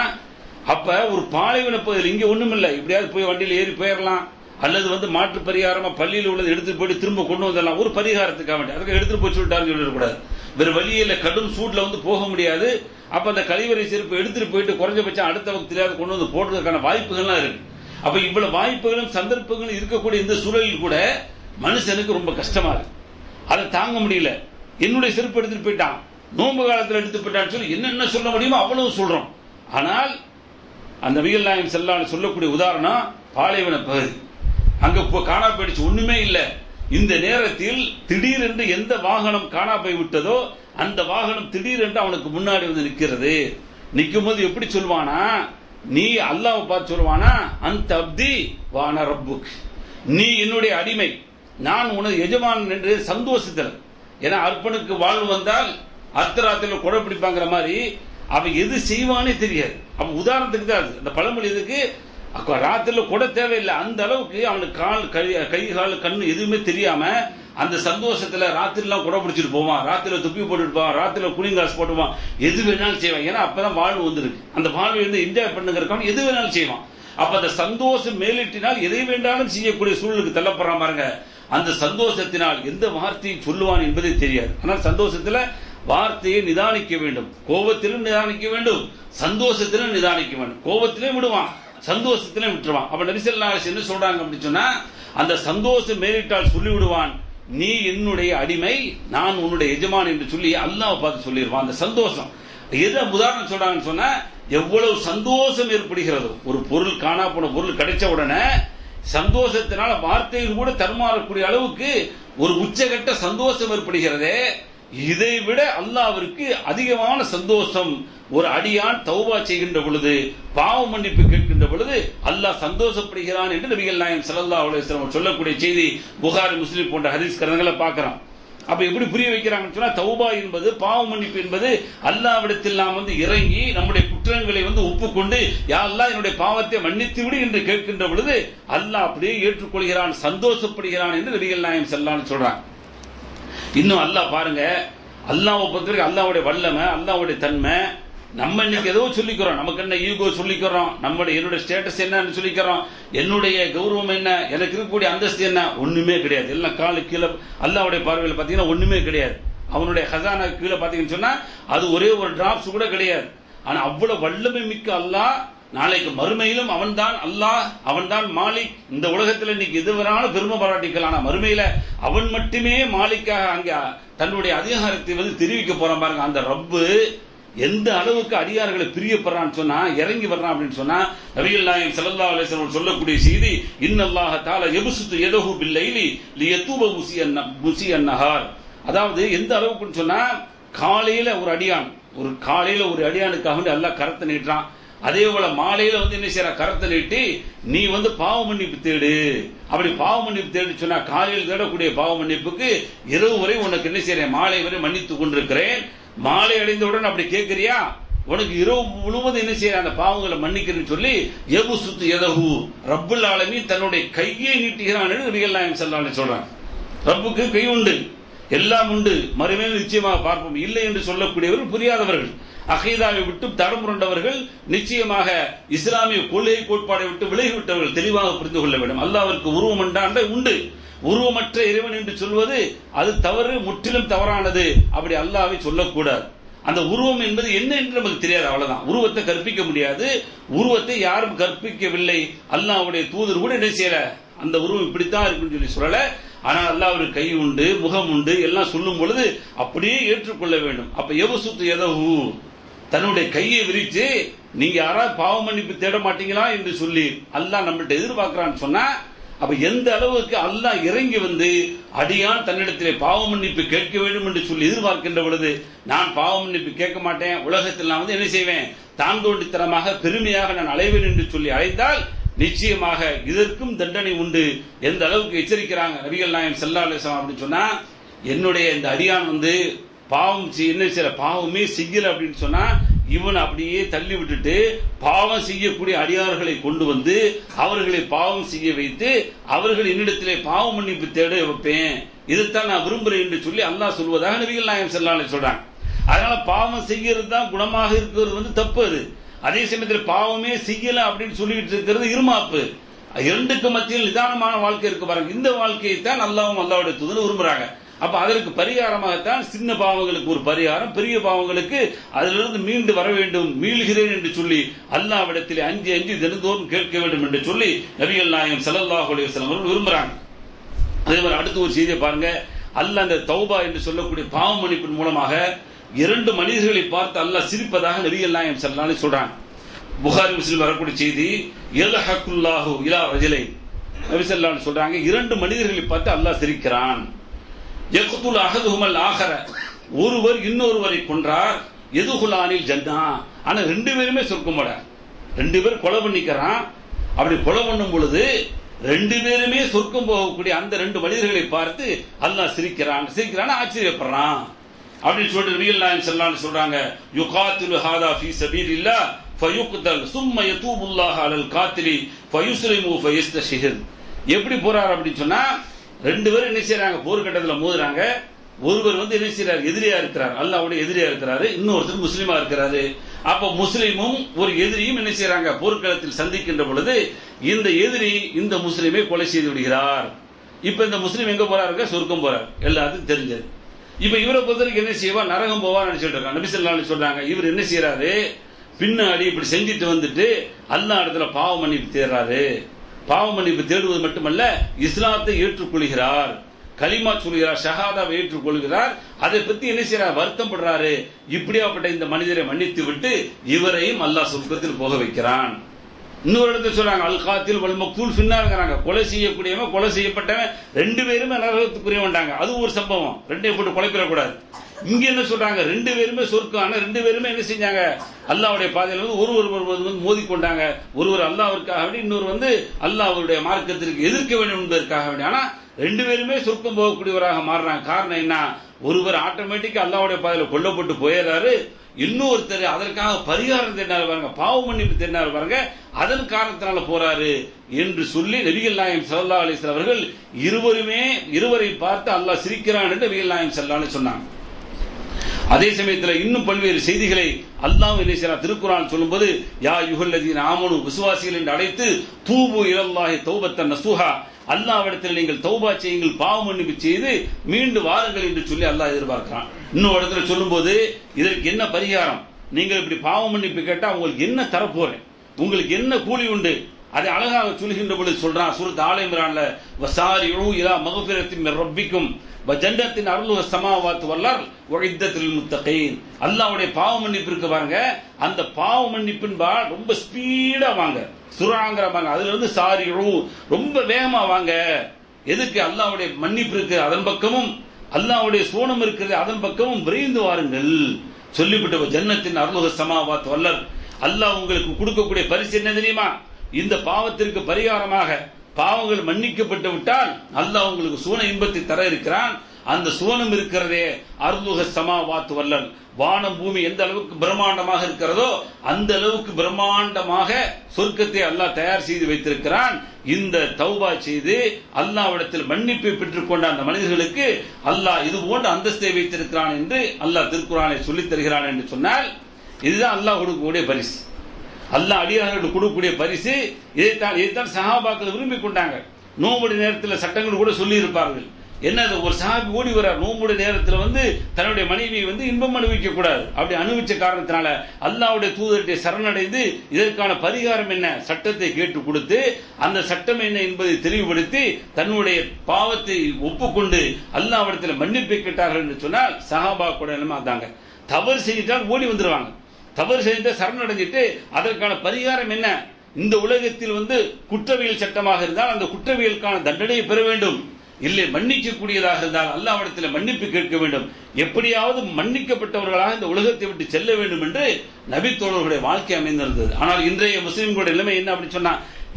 அப்ப ஒரு பாலைவன பகுதியில் இங்க ஒண்ணும் இல்லை, இப்படியாவது போய் வண்டியில ஏறி போயிடலாம், அல்லது மாற்று பரிகாரமா பள்ளியில் உள்ளது எடுத்துட்டு போயிட்டு திரும்ப கொண்டு வந்துடலாம் ஒரு பரிகாரத்துக்காக வேண்டிய அதுக்கு எடுத்துட்டு போய் சொல்லிட்டாருன்னு சொல்லிடக்கூடாது. வேற வழியில கடும் சூட்ல போக முடியாது. அப்ப அந்த கழிவறை செருப்பு எடுத்துட்டு போயிட்டு குறைஞ்சபட்சம் அடுத்த வகுத்திலாவது கொண்டு வந்து போடுறதுக்கான வாய்ப்புகள்லாம் இருக்கு. அப்ப இவ்வளவு வாய்ப்புகளும் சந்தர்ப்பங்களும் இருக்கக்கூடிய இந்த சூழலில் கூட மனுஷனுக்கு ரொம்ப கஷ்டமா இருக்கு. அதை தாங்க முடியல. என்னுடைய செருப்பு எடுத்துட்டு போயிட்டான், நோன்பு காலத்தில் எடுத்து போயிட்டான்னு சொல்லி என்னென்ன சொல்ல முடியுமோ அவ்வளவு சொல்றோம். ஆனால் அந்த நபிகள் நாயகம் ஸல்லல்லாஹு அலைஹி சொல்லக்கூடிய உதாரணம் பாலைவன பகுதி. அங்க காணா போயிடுச்சு, ஒண்ணுமே இல்லை. இந்த நேரத்தில் திடீரென்று எந்த வாகனம் காணா போய் விட்டதோ அந்த வாகனம் திடீரென்று அவனுக்கு முன்னாடி நிற்கிறது. நிற்கும் போது எப்படி சொல்வானா, நீ அல்லாஹ்வை பார்த்து சொல்வானா, அந்த அப்தி வான ரப்புக், நீ என்னுடைய அடிமை, நான் உனது எஜமான் என்று சந்தோஷத்தில். ஏன்னா அர்ப்பனுக்கு வாழ்வு வந்தால் அர்த்தராத்திரில கொடை பிடிப்பாங்கிற மாதிரி அவன் எது செய்வானே தெரியாது. அவன் உதாரணத்துக்கு தான் அந்த பழமொழி எதுக்கு, ராத்திரில கொடை தேவையில்லை. அந்த அளவுக்கு அவனுக்கு கால் கை கால் கண்ணு எதுவுமே தெரியாம அந்த சந்தோஷத்துல ராத்திரிலாம் கொடை பிடிச்சிட்டு போவான், ராத்திரில துப்பி போட்டுட்டு போவான், ராத்திரில குளிங்காசு போட்டுவான், எது வேணாலும் செய்வான். ஏன்னா அப்பதான் வாழ்வு வந்துருக்கு. அந்த வாழ்வை என்ஜாய் பண்ணுங்கிறக்கான எது வேணாலும் செய்வான். அப்ப அந்த சந்தோஷம் மேலிட்டினால் எதை வேண்டாலும் செய்யக்கூடிய சூழலுக்கு தள்ளப்படுறான் பாருங்க. அந்த சந்தோஷத்தினால் எந்த வார்த்தையை சொல்லுவான் என்பதே தெரியாது. ஆனால் சந்தோஷத்துல வார்த்தையை நிதானிக்க வேண்டும், கோபத்திலும் நிதானிக்க வேண்டும், சந்தோஷத்திலும் நிதானிக்க வேண்டும். கோபத்திலே விடுவான், சந்தோஷத்திலே விட்டுருவான். அப்ப நபி ஸல்லல்லாஹு அலைஹி வஸல்லம் என்ன சொல்றாங்க அப்படின்னு சொன்னா, அந்த சந்தோஷம் மேலிட்டால் சொல்லி விடுவான், நீ என்னுடைய அடிமை, நான் உன்னுடைய எஜமான் என்று சொல்லி அல்லாஹ் பார்த்து சொல்லிடுவான். அந்த சந்தோஷம் எதை உதாரணம் சொல்றாங்கன்னு சொன்னா, எவ்வளவு சந்தோஷம் ஏற்படுகிறதோ, ஒரு பொருள் காணா போன பொருள் கிடைச்ச உடனே சந்தோஷத்தினால வார்த்தைகள் கூட தருமாறக்கூடிய அளவுக்கு ஒரு உச்சகட்ட சந்தோஷம் ஏற்படுகிறதே, இதை விட அல்லாஹ்விற்கு அதிகமான சந்தோஷம் ஒரு அடியான் தௌபா செய்கின்ற பொழுது, பாவ மன்னிப்பு கேட்கின்ற பொழுது அல்லாஹ் சந்தோஷப்படுகிறான் என்று நபிகள் நாயகம் ஸல்லல்லாஹு அலைஹி வஸல்லம் சொல்லக்கூடிய செய்தி புகாரி முஸ்லிம் போன்ற ஹதீஸ் கிரந்தங்களை பார்க்கிறோம். அப்ப எப்படி புரிய வைக்கிறாங்கன்னு சொன்னா, தௌபா என்பது பாவ மன்னிப்பு என்பது அல்லாஹ்விடத்தில் நாம் இறங்கி நம்முடைய குற்றங்களை ஒப்புக்கொண்டு யா அல்லாஹ் என்னுடைய பாவத்தை மன்னித்து விடு என்று கேட்கின்ற பொழுது அல்லாஹ் அப்படியே ஏற்றுக்கொள்கிறான், சந்தோஷப்படுகிறான் என்று நபிகள் நாயகம் ஸல்லல்லாஹு அலைஹி வஸல்லம் சொல்றாங்க. இன்னும் அல்லாஹ் பாருங்க, அல்லாஹ்வை பொறுத்தவரைக்கும் அல்லாஹ்வுடைய வல்லமை, அல்லாஹ்வுடைய தன்மை. நம்ம இன்னைக்கு ஏதோ சொல்லிக்கிறோம், நமக்கு என்ன ஈகோ சொல்லிக்கிறோம், என்னுடைய ஸ்டேட்டஸ் என்னன்னு சொல்லிக்கிறோம், என்னுடைய கௌரவம் என்ன, எனக்கு இருக்கக்கூடிய அந்தஸ்து என்ன, ஒண்ணுமே கிடையாது. எல்லாம் காலு கீழே. அல்லாஹ்வுடைய பார்வையில் பாத்தீங்கன்னா ஒண்ணுமே கிடையாது. அவனுடைய ஹசானா கீழே பாத்தீங்கன்னு சொன்னா அது ஒரே ஒரு டிராப்ஸ் கூட கிடையாது. ஆனா அவ்வளவு வல்லமை மிக்க அல்லாஹ் நாளைக்கு மறுமையிலும் அவன்தான் அல்லாஹ், அவன்தான் மாலிக். இந்த உலகத்தில் இன்னைக்கு எது வேணாலும் பெருமை பாராட்டிக்கலாம், ஆனா மறுமையில அவன் மட்டுமே மாலிக்காக அங்க தன்னுடைய அதிகாரத்தை தெரிவிக்க போறான் பாருங்க. அந்த ரப்பு எந்த அளவுக்கு அடியார்களை பிரியப்படுறான்னு சொன்னா, இறங்கி வர்றான் அப்படின்னு சொன்னா, நபிகள் நாயகம் ஸல்லல்லாஹு அலைஹி வஸல்லம் சொல்லக்கூடிய செய்தி, இன்னல்லாஹ தஆலா யப்சுத்து யதஹு பில்லைலி லியதூப முஸியன் நஹார். அதாவது எந்த அளவுக்குன்னு சொன்னா, காலையில ஒரு அடியானுக்காக அல்லாஹ் கரத்தை நீட்டுறான். அதே போல மாலையில என்ன செய்யற, கரத்தை நீட்டி நீ பாவ மன்னிப்பு தேடு. அப்படி பாவ மன்னிப்பு தேடு சொன்னா, காலையில் தேடக்கூடிய பாவ மன்னிப்புக்கு இரவு வரை உனக்கு என்ன செய்யறேன், மாலை வரை மன்னித்துக் கொண்டிருக்கிறேன். மாலை அடைந்தவுடன் அப்படி கேட்கிறியா, உனக்கு இரவு முழுவதும் என்ன செய்யற அந்த பாவங்களை மன்னிக்கிறேன்னு சொல்லி யபுசுத்து யதஹு, ரப்புல் ஆலமீன் தன்னுடைய கையை நீட்டுகிறான் என்று நபிகள் நாயகம் ஸல்லல்லாஹு அலைஹி வஸல்லம் சொல்றாங்க. ரப்புக்கு கை உண்டு, எல்லாம் உண்டு, மறுமையில் நிச்சயமாக பார்ப்போம். இல்லை என்று சொல்லக்கூடியவர்கள் புரியாதவர்கள், அகீதாவை விட்டு தடம் புரண்டவர்கள், நிச்சயமாக இஸ்லாமிய கொள்கை கோட்பாடை விட்டு விலகிவிட்டவர்கள் தெளிவாக புரிந்து கொள்ள வேண்டும். அல்லாஹ்விற்கு உருவம் என்றால் உண்டு, உருவமற்ற இறைவன் என்று சொல்வது அது தவறு, முற்றிலும் தவறானது. அப்படி அல்லாஹ்வை சொல்லக்கூடாது. அந்த உருவம் என்பது என்ன என்று நமக்கு தெரியாது, அவ்வளவுதான். உருவத்தை கற்பிக்க முடியாது, உருவத்தை யாரும் கற்பிக்கவில்லை. அல்லாஹ்வுடைய தூதர் கூட என்ன செய்யல, அந்த உருவம் இப்படித்தான் இருக்குன்னு சொல்லி சொல்லல. ஆனால் அல்லாஹ்வுக்கு கை உண்டு, முகம் உண்டு, எல்லாம் சொல்லும் பொழுது அப்படியே ஏற்றுக்கொள்ள வேண்டும். அப்ப யபசுத்து யதஹு, தன்னுடைய கையை விரிச்சு நீங்க யாராவது பாவ மன்னிப்பு தேட மாட்டீங்களா என்று சொல்லி அல்லாஹ் நம்மள்ட்ட எதிர்பார்க்கிறான்னு சொன்னா, அப்ப எந்த அளவுக்கு அல்லாஹ் இறங்கி அடியான் தன்னிடத்திலே பாவ மன்னிப்பு கேட்க வேண்டும் என்று சொல்லி எதிர்பார்க்கின்ற பொழுது, நான் பாவ மன்னிப்பு கேட்க மாட்டேன், உலகத்தில் நான் என்ன செய்வேன், தான் தோண்டித்தனமாக பெருமையாக நான் அலைவேன் என்று சொல்லி அழைத்தால் நிச்சயமாக இதற்கும் தண்டனை உண்டு. எந்த அளவுக்கு எச்சரிக்கிறாங்க நபிகள் நாயகம் ஸல்லல்லாஹு அலைஹி வஸல்லம் அப்படின்னு சொன்னா, என்னுடைய இந்த அடியான் பாவம் என்ன செய்யற, பாவமே செய்யல அப்படின்னு சொன்னா இவன் அப்படியே தள்ளி விட்டுட்டு பாவம் செய்யக்கூடிய அடியார்களை கொண்டு அவர்களை பாவம் செய்ய வைத்து அவர்கள் என்னிடத்திலே பாவ மன்னிப்பு தேட வைப்பேன், இதைத்தான் நான் விரும்புறேன் என்று சொல்லி அல்லாஹ் சொல்வதாக நபிகள் நாயகம் ஸல்லல்லாஹு அலைஹி வஸல்லம் சொல்றாங்க. அதனால பாவம் செய்யறது தான் குணமாக இருக்கிறது தப்பு. அது அதே சமயத்தில் பாவமே செய்யல அப்படின்னு சொல்லிட்டு இருக்கிறது இருமாப்பு. இரண்டுக்கு மத்தியில் நிதானமான வாழ்க்கை இருக்கு பாருங்க. இந்த வாழ்க்கையை தான் அல்லாஹ்வும் அல்லாஹ்வுடைய தூதர் விரும்புறாங்க. அப்ப அதற்கு பரிகாரமாகத்தான் சின்ன பாவங்களுக்கு ஒரு பரிகாரம், பெரிய பாவங்களுக்கு அதிலிருந்து மீண்டு வர வேண்டும், மீள்கிறேன் என்று சொல்லி அல்லாஹ்விடத்திலே அஞ்சி அஞ்சி தினந்தோறும் கேட்க வேண்டும் என்று சொல்லி நபிகள் நாயகம் ஸல்லல்லாஹு அலைஹி வஸல்லம் அவர்கள் விரும்புறாங்க. அதே மாதிரி அடுத்த ஒரு செய்தியை பாருங்க. அல்லாஹ் அந்த தௌபா என்று சொல்லக்கூடிய பாவ மன்னிப்பின் மூலமாக 2 மனிதர்களை பார்த்து அல்லாஹ் சிரிப்பதாக நபிகள் நாயகம் ஸல்லல்லாஹு அலைஹி சொல்றாங்க. புகாரி முஸ்லிம் வரக்கூடிய செய்தி, யல்ஹகுல்லாஹு இலா ரஜுலைன், நபி ஸல்லல்லாஹு அலைஹி சொல்றாங்க 2 மனிதர்களை பார்த்து அல்லாஹ் சிரிக்கிறான். யக்துல் அஹதுஹுமல் ஆஹர, ஒருவர் இன்னொருவரை கொன்றார், யதுகுலானில் ஜன்னா, ஆனா 2 பேருமே சொர்க்கம் போறார். 2 பேர் கொலை பண்ணிக்கிறான். அப்படி கொலை பண்ணும் பொழுது 2 பேருமே சொர்க்கம் போகக்கூடிய அந்த 2 மனிதர்களை பார்த்து அல்லாஹ் சிரிக்கிறான், ஆச்சரியப்படுறான் அப்படின்னு சொல்லிட்டு நபிகள் நாயகம் ஸல்லல்லாஹு அலைஹி சொல்றாங்க. யுகாத்திலு ஹாதா ஃபீ சபீலில்லாஹ் ஃபயுக்தல் சும்ம யதூபுல்லாஹு அலல் காத்திலி ஃபயுஸ்லிமு ஃபயஸ்தஷஹித். எப்படி போறார் அப்படின்னு சொன்னா 2 பேரும் என்ன செய்யறாங்க, போர்க்கட்டத்தில் மோதுறாங்க. ஒருவர் வந்து என்ன செய்யறாரு, எதிரியா இருக்கிறார், அல்லாஹ்வுடைய எதிரியா இருக்கிறாரு, இன்னொருத்தர் முஸ்லிமா இருக்கிறாரு. அப்ப முஸ்லிமும் ஒரு எதிரியும் என்ன செய்யறாங்க, போர்க்களத்தில் சந்திக்கின்ற பொழுது இந்த எதிரி இந்த முஸ்லிமை கொலை செய்து விடுகிறார். இப்ப இந்த முஸ்லிம் எங்க போறாருங்க, சொர்க்கம் போறார், எல்லாத்துக்கும் தெரிஞ்சது. இப்ப இவரை பொறுத்தவரைக்கும் என்ன செய்வா, நரகம் போவான்னு நினைச்சிட்டு இருக்காங்க. நபி ஸல்லல்லாஹு அலைஹி சொல்றாங்க, இவர் என்ன செய்யறாரு, பின்னாடி இப்படி செஞ்சுட்டு வந்துட்டு அல்லாஹ் இடத்துல பாவ மன்னிப்பு தேடுறாரு. பாவ மன்னிப்பு தேடுவது மட்டுமல்ல, இஸ்லாத்தை ஏற்றுக்கொள்கிறார், கலிமா சொல்கிறார், ஷஹாதாவை ஏற்றுக்கொள்கிறார். அதை பத்தி என்ன செய்யறார், வருத்தம் படுறாரு. இப்படியாப்பட்ட இந்த மனிதரை மன்னித்து விட்டு இவரையும் அல்லாஹ் சொர்க்கத்தில் போக வைக்கிறான். இன்னொரு இடத்துல சொல்றாங்க, அல் காத்தில் வல் மக்தூல் ஃபின்னார்ங்கறாங்க. கொலை செய்யக்கூடியவன் கொலை செய்யப்பட்டவன் 2 பேருமே நரகத்துக்குரியவன்டாங்க. அது ஒரு சம்பவம், 2 போட்டு கொலைப்பிட கூடாது. இங்க என்ன சொல்றாங்க, 2 பேருமே சொர்க்கம். ஆனா 2 பேருமே என்ன செஞ்சாங்க, அல்லாஹ்வுடைய பாதையில் வந்து ஒருவர் வந்து மோதிக்கொண்டாங்க. ஒருவர் அல்லாஹ்விற்காக வேண்டி, இன்னொரு வந்து அல்லாஹ்வுடைய மார்க்கத்திற்கு எதிர்க்க வேண்டும் என்பதற்காக வேண்டி. ஆனா 2 பேருமே சொர்க்கம் போகக்கூடியவராக மாறுறாங்க. காரணம் என்ன, ஒருவர் ஆட்டோமேட்டிக்கா அல்லாஹ்வுடைய பாதையில் கொல்லப்பட்டு போயிடுறாரு, இன்னொருத்தர் அதற்காக பரிகாரம் தேடினாரு பாருங்க, பாவ மன்னிப்பு தேடினாரு பாருங்க, அதன் காரணத்தினால போறாரு என்று சொல்லி நபிகள் நாயகம் ஸல்லல்லாஹு அலைஹி வஸல்லம் அவர்கள் இருவரை பார்த்து அல்லாஹ் சிரிக்கிறான் என்று நபிகள் நாயகம் ஸல்லல்லாஹு அலைஹி சொன்னாங்க. அதே சமயத்தில் இன்னும் பல்வேறு செய்திகளை அல்லாஹ் என்ன செய்றார், திருக்குர்ஆன் சொல்லும்போது, யா யுஹல்லதீன ஆமனு, விசுவாசிகள் என்று அழைத்து, தூபு இலல்லாஹி தௌபத்தன் நஸூஹா, அல்லாஹ்விடத்தில் நீங்கள் தௌபா செய்யுங்கள், பாவ மன்னிப்பு செய்து மீண்டு வாருங்கள் என்று சொல்லி அல்லாஹ் எதிர்பார்க்கிறான். இன்னொரு இடத்துல சொல்லும்போது, இதற்கு என்ன பரிகாரம், நீங்கள் இப்படி பாவ மன்னிப்பு கேட்டா உங்களுக்கு என்ன தரப்போறேன், உங்களுக்கு என்ன கூலி உண்டு, அதை அழகாக சொல்கின்ற பொழுது சொல்றான் சூரத் ஆல இம்ரான்ல, வசாரிஉ இலா மக்ஃபிரத்தின் மிர் ரப்பிக்கும் வ ஜன்னத்தின் அர்லுஹ ஸமாவாத்து வல் அர்ல் உஇத்தத்துல் முத்தகீன். அல்லாஹ்வுடைய பாவ மன்னிப்பு இருக்கு பாருங்க, அந்த பாவ மன்னிப்பின் ரொம்ப ஸ்பீடா வாங்க, சுராங்கற பாருங்க, அதுல இருந்து சாரிஉ ரொம்ப வேகமா வாங்க. எதுக்கு, அல்லாஹ்வுடைய மன்னிப்பு இருக்கு அதன் பக்கமும், அல்லாஹ்வுடைய சோனம் இருக்கிறது அதன் பக்கமும் விரைந்து வாருங்கள் சொல்லிவிட்டு, ஜன்னத்தின் அர்லுஹ ஸமாவாத்து வல் அர்ல், அல்லாஹ் உங்களுக்கு கொடுக்கக்கூடிய பரிசு என்ன தெரியுமா, இந்த பாவத்திற்கு பரிகாரமாக பாவங்கள் மன்னிக்கப்பட்டு விட்டால் அல்லாஹ் உங்களுக்கு சுவன இன்பத்தை தர இருக்கிறான். அந்த சுவனம் இருக்கிறதே, அர்லுஹ ஸமாவாத்து வல் அர்ல், வானம் பூமி எந்த அளவுக்கு பிரம்மாண்டமாக இருக்கிறதோ அந்த அளவுக்கு பிரம்மாண்டமாக சொர்க்கத்தை அல்லாஹ் தயார் செய்து வைத்திருக்கிறான். இந்த தௌபா செய்து அல்லாஹ்விடத்தில் மன்னிப்பை பெற்றுக் கொண்ட அந்த மனிதர்களுக்கு அல்லாஹ் இது போன்ற அந்தஸ்தை வைத்திருக்கிறான் என்று அல்லாஹ் திருக்குர்ஆனில் சொல்லித் தருகிறான் என்று சொன்னால், இதுதான் அல்லாஹ் கொடுக்கக்கூடிய பரிசு, அல்லாஹ் அடியார்களுக்கு கொடுக்கக்கூடிய பரிசு. இதைத்தான் சஹாபாக்கள் விரும்பி கொண்டாங்க. நோம்புடைய நேரத்தில் சட்டங்கள் கூட சொல்லி இருப்பார்கள். என்னது, ஒரு சஹாபி ஓடி வர்றார் நோம்புடைய நேரத்தில் வந்து தன்னுடைய மனைவியை வந்து இன்பம் அனுபவிக்க கூடாது. அப்படி அனுபவிச்ச காரணத்தினால அல்லாஹ்வுடைய தூதர்கிட்ட சரணடைந்து இதற்கான பரிகாரம் என்ன சட்டத்தை கேட்டு கொடுத்து, அந்த சட்டம் என்ன என்பதை தெளிவுபடுத்தி தன்னுடைய பாவத்தை ஒப்புக்கொண்டு அல்லாஹ்விடத்தில் மன்னிப்பை கேட்டார்கள் என்று சொன்னால், சஹாபா கூட நிலைமை அதாங்க. தவறு செஞ்சிட்டால் ஓடி வந்துருவாங்க, தவறு செய்த சரணடைஞ்சிட்டு அதற்கான பரிகாரம் என்ன, இந்த உலகத்தில் வந்து குற்றவியல் சட்டமாக இருந்தால் அந்த குற்றவியலுக்கான தண்டனையை பெற வேண்டும், இல்லை மன்னிக்கக்கூடியதாக இருந்தால் அல்லாஹ்விடத்தில் மன்னிப்பு கேட்க வேண்டும், எப்படியாவது மன்னிக்கப்பட்டவர்களாக இந்த உலகத்தை விட்டு செல்ல வேண்டும் என்று நபி தோழர்களுடைய வாழ்க்கை அமைந்திருந்தது. ஆனால் இன்றைய முஸ்லிம்களுடைய நிலைமை என்ன அப்படி சொன்னா,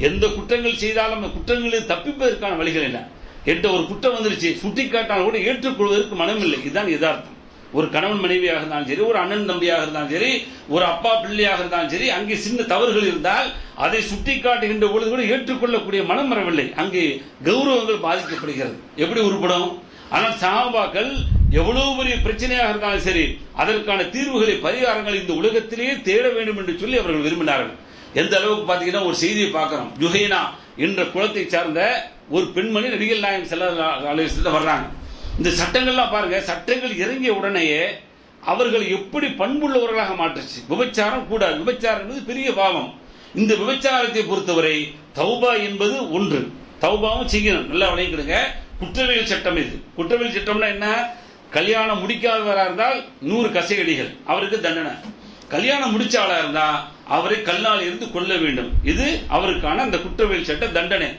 எந்த குற்றங்கள் செய்தாலும் அந்த குற்றங்களில் தப்பிப்பதற்கான வழிகள் என்ன, என்ற ஒரு குற்றம் வந்துருச்சு சுட்டிக்காட்டால் கூட ஏற்றுக்கொள்வதற்கு மனம் இல்லை. இதுதான் யதார்த்தம். ஒரு கணவன் மனைவியாக இருந்தாலும் சரி, ஒரு அண்ணன் தம்பியாக இருந்தாலும் சரி, ஒரு அப்பா பிள்ளையாக இருந்தாலும் சரி, அங்கே சின்ன தவறுகள் இருந்தால் அதை சுட்டிக்காட்டுகின்ற பொழுது கூட ஏற்றுக்கொள்ளக்கூடிய மனம் வரவில்லை. அங்கே கௌரவங்கள் பாதிக்கப்படுகிறது. எப்படி உருப்படும்? ஆனால் சஹாபாக்கள் எவ்வளவு பெரிய பிரச்சனையாக இருந்தாலும் சரி, அதற்கான தீர்வுகளை பரிகாரங்கள் இந்த உலகத்திலேயே தேட வேண்டும் என்று சொல்லி அவர்கள் விரும்பினார்கள். எந்த அளவுக்கு பாத்தீங்கன்னா ஒரு செய்தியை பார்க்கிறோம். ஜுஹைனா என்ற குலத்தை சார்ந்த ஒரு பெண்மணி நபிகள் நாயகம் ஸல்லல்லாஹு அலைஹி வஸல்லம் வர்றாங்க. இந்த சட்டங்கள்லாம் பாருங்க, சட்டங்கள் இறங்கிய உடனேயே அவர்கள் எப்படி பண்புள்ளவர்களாக மாற்றுச்சு. விபச்சாரம் கூடாது, விபச்சாரம் என்பது பெரிய பாவம். இந்த விபச்சாரத்தை பொறுத்தவரை தௌபா என்பது ஒன்று, தௌபாவும் செய்யணும். நல்லா விளையாடுங்க. குற்றவியல் சட்டம் இது. குற்றவியல் சட்டம்னா என்ன? கல்யாணம் முடிக்காதவராக இருந்தால் 100 கசையடிகள், அவருக்கு தண்டனை. கல்யாணம் முடிச்ச ஆளா இருந்தா அவரை கல்லால் இருந்து கொல்ல வேண்டும். இது அவருக்கான அந்த குற்றவியல் சட்ட தண்டனை.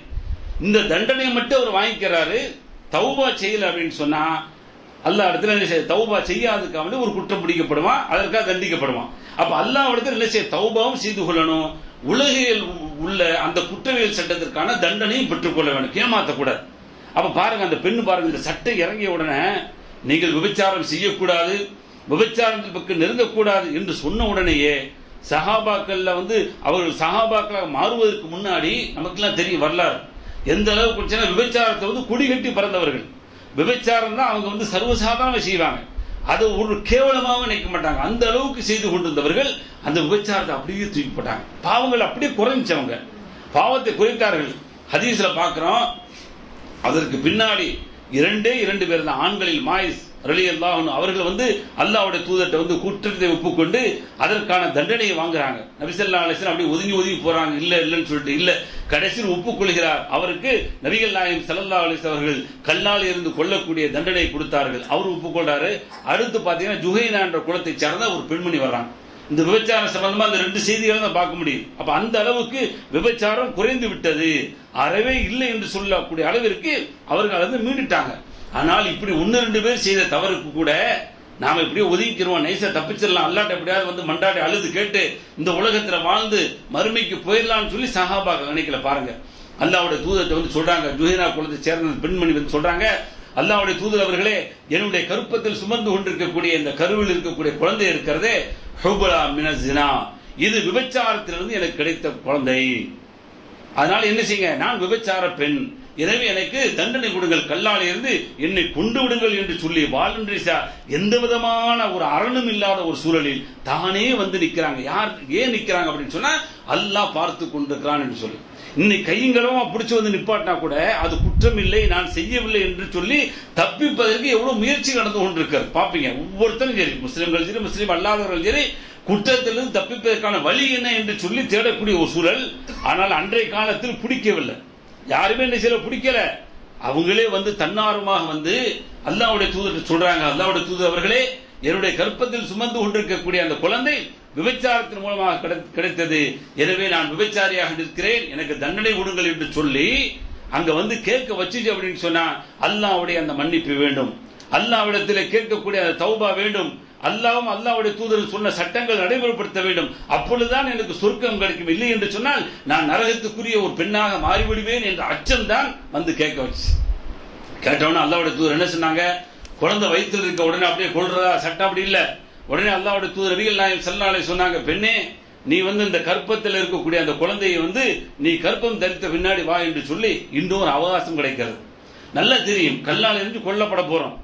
இந்த தண்டனையை மட்டும் அவர் வாங்கிக்கிறாரு. தௌபா செய்யல அப்படின்னு சொன்னா அல்லாஹ் இடத்துல தௌபா செய்யாதுக்காக ஒரு குற்றம் பிடிக்கப்படுவான், அதற்காக தண்டிக்கப்படுவான். அப்ப அல்லாஹ் இடத்துல என்ன செய்ய, தௌபாவும் செய்து கொள்ளணும், உலகில் உள்ள அந்த குற்றவியல் சட்டத்திற்கான தண்டனையும் பெற்றுக்கொள்ள வேண்டும், ஏமாற்றக்கூடாது. அப்ப பாருங்க, அந்த பெண்ணு பாருங்க, இந்த சட்டம் இறங்கிய உடனே நீங்கள் விபச்சாரம் செய்யக்கூடாது, விபச்சாரத்தின் பக்கம் நெருங்கக்கூடாது என்று சொன்ன உடனேயே சஹாபாக்கள்ல அவர்கள் சஹாபாக்களாக மாறுவதற்கு முன்னாடி நமக்கெல்லாம் தெரியும் வரலாறு. எந்த அளவுக்கு விபச்சாரத்தை குடிகட்டி பறந்தவர்கள். விபச்சாரம் தான் அவங்க சர்வசாதாரண செய்வாங்க, அதை ஒரு கேவலமாக நினைக்க மாட்டாங்க. அந்த அளவுக்கு செய்து கொண்டிருந்தவர்கள் அந்த விபச்சாரத்தை அப்படியே தூக்கி போட்டாங்க. பாவங்கள் அப்படியே குறைஞ்சவங்க, பாவத்தை குறைத்தார்கள். ஹதீஸ்ல பார்க்கிறோம், அதற்கு பின்னாடி 2 பேர் தான் ஆண்களில் மாயிஸ் ரலியல்லாஹு அன்ஹு அவர்கள் அல்லாஹ்வுடைய தூதர்ட்ட குற்றத்தை ஒப்புக்கொண்டு அதற்கான தண்டனையை வாங்குறாங்க. நபி ஸல்லல்லாஹு அலைஹி வஸல்லம் அப்படியே ஒதுங்கி போறாங்க, இல்லன்னு சொல்லிட்டு இல்ல, கடைசியில் ஒப்புக்கொள்கிறார். அவருக்கு நபிகள் நாயகம் ஸல்லல்லாஹு அலைஹி வஸல்லம் அவர்கள் கல்லால் இருந்து கொல்லக்கூடிய தண்டனை கொடுத்தார்கள். அவர் ஒப்புக்கொண்டாரு. அடுத்து பாத்தீங்கன்னா ஜுஹைனா என்ற குலத்தை சார்ந்த ஒரு பெண்மணி வர்றாங்க. இந்த விபச்சாரம் சம்பந்தமா அந்த 2 செய்திகளை தான் பார்க்க முடியும். அப்ப அந்த அளவுக்கு விபச்சாரம் குறைந்து விட்டது, அறவே இல்லை என்று சொல்லக்கூடிய அளவிற்கு அவர்கள் மீண்டுட்டாங்க. ஆனால் இப்படி 1-2 பேர் செய்த தவறுக்கு கூட நாம இப்படியே ஒதுக்கிடுவோம், நைசா தப்பிச்சிடலாம், அல்லாட்ட எப்படியாவது மண்டாடி அழுது கேட்டு இந்த உலகத்துல வாழ்ந்து மறுமைக்கு போயிடலாம்னு சொல்லி சஹாபாக்கள் நினைக்கல. பாருங்க, அல்லாஹ்வுடைய தூதர்ட்ட சொல்றாங்க, ஜுஹைனா குலத்தை சேர்ந்த பெண்மணி சொல்றாங்க, அல்லாஹ்வுடைய தூதர் அவர்களே, என்னுடைய கருப்பத்தில் சுமந்து கொண்டிருக்கக்கூடிய இந்த கருவில் இருக்கக்கூடிய குழந்தை இருக்கிறதே, ஹுபலா மினஸ் ஸினா, இது விபச்சாரத்திலிருந்து எனக்கு கிடைத்த குழந்தை. அதனால என்ன செய்யுங்க, நான் விபச்சார பெண், எனவே எனக்கு தண்டனை கொடுங்கள், கல்லால் இருந்து என்னை கொண்டு விடுங்கள் என்று சொல்லி வாலண்டரிஸா எந்த விதமான ஒரு அரணும் இல்லாத ஒரு சூழலில் தானே நிக்கிறாங்க. யார் ஏன் நிக்கிறாங்க அப்படின்னு சொன்னா, அல்லாஹ் பார்த்து கொண்டிருக்கிறான் என்று சொல்லி. இன்னைக்கு கையங்களமா பிடிச்சு நிப்பாட்டினா கூட அது குற்றம் இல்லை, நான் செய்யவில்லை என்று சொல்லி தப்பிப்பதற்கு எவ்வளவு முயற்சி நடந்து கொண்டிருக்கிறது பாப்பீங்க. ஒவ்வொருத்தரும் சரி, முஸ்லிம்கள் சரி, முஸ்லிம் அல்லாதவர்கள் சரி, குற்றத்திலிருந்து தப்பிப்பதற்கான வழி என்ன என்று சொல்லி தேடக்கூடிய ஒரு சூழல். ஆனால் அன்றைய காலத்தில் பிடிக்கவில்லை, யாருமே என்ன செய்யல, பிடிக்கல. அவங்களே தன்னார்வமாக அல்லாஹ்வுடைய தூதர் சொல்றாங்க, அல்லாஹ்வுடைய தூதர் அவர்களே, என்னுடைய கற்பத்தில் சுமந்து கொண்டிருக்கக்கூடிய அந்த குழந்தை விபச்சாரத்தின் மூலமாக கிடைத்தது, எனவே நான் விபச்சாரியாக இருக்கிறேன், எனக்கு தண்டனை கொடுங்கள் என்று சொல்லி அங்க கேட்க வச்சுச்சு. அப்படின்னு சொன்னா அல்லாஹ்வுடைய அந்த மன்னிப்பு வேண்டும், அல்லாஹ்விடத்தில் கேட்கக்கூடிய அந்த தௌபா வேண்டும், அல்லாஹ்வும் அல்லாஹ்வுடைய தூதர் சொன்ன சட்டங்கள் நடைமுறைப்படுத்த வேண்டும், அப்பொழுதுதான் எனக்கு சொர்க்கம் கிடைக்கும், இல்லை என்று சொன்னால் நான் நரகத்துக்குரிய ஒரு பெண்ணாக மாறிவிடுவேன் என்ற அச்சம் தான் கேட்க வச்சு. கேட்டவன அல்லாஹ்வுடைய தூதர் என்ன சொன்னாங்க, குழந்தை வயிற்றில் இருக்க உடனே அப்படியே கொள்றதா சட்டம் அப்படி இல்ல. உடனே அல்லாஹ்வுடைய தூதர் நபிகள் நாயகம் ஸல்லல்லாஹு அலைஹி சொன்னாங்க, பெண்ணே, நீ இந்த கற்பத்தில் இருக்கக்கூடிய அந்த குழந்தையை நீ கற்பம் தரித்த பின்னாடி வா என்று சொல்லி இன்னொரு அவகாசம் கிடைக்கிறது. நல்லா தெரியும் கல்லால் இருந்து கொல்லப்பட போறோம்,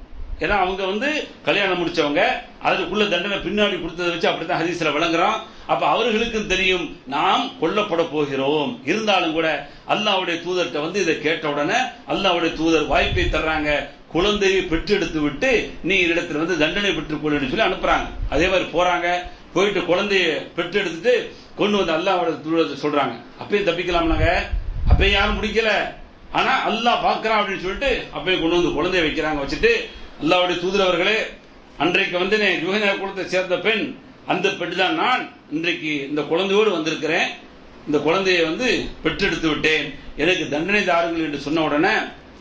ஏன்னா அவங்க கல்யாணம் முடிச்சவங்க, அதுக்குள்ள தண்டனை பின்னாடி கொடுத்ததை வச்சு அப்படித்தான் ஹதீஸ்ல விளங்குறோம். அப்ப அவர்களுக்கும் தெரியும் நாம் கொல்லப்பட போகிறோம். இருந்தாலும் கூட அல்லாஹ்வுடைய தூதர்கிட்ட இதை கேட்ட உடனே அல்லாஹ்வுடைய தூதர் வாய்ப்பை தர்றாங்க, குழந்தையை பெற்றெடுத்து விட்டு நீ இடத்துல தண்டனை பெற்றுக் கொள்ளுன்னு சொல்லி அனுப்புறாங்க. அதே மாதிரி போறாங்க, போயிட்டு குழந்தைய பெற்றெடுத்துட்டு கொண்டு அல்லாஹ்வுடைய தூதர் சொல்றாங்க. அப்பயும் தப்பிக்கலாம்னாங்க, அப்பயும் யாரும் முடிக்கல, ஆனா அல்லாஹ் பாக்குறான் அப்படின்னு சொல்லிட்டு அப்பயும் கொண்டு குழந்தைய வைக்கிறாங்க. வச்சுட்டு அல்லாஹ்வுடைய தூதர் அவர்களே, அன்றைக்கு ஜுஹைனா குலத்தை சேர்ந்த பெண், அந்த பெண் தான் நான், இன்றைக்கு இந்த குழந்தையோடு வந்திருக்கிறேன், இந்த குழந்தையை பெற்றெடுத்து விட்டேன், எனக்கு தண்டனை தாருங்கள் என்று சொன்ன உடனே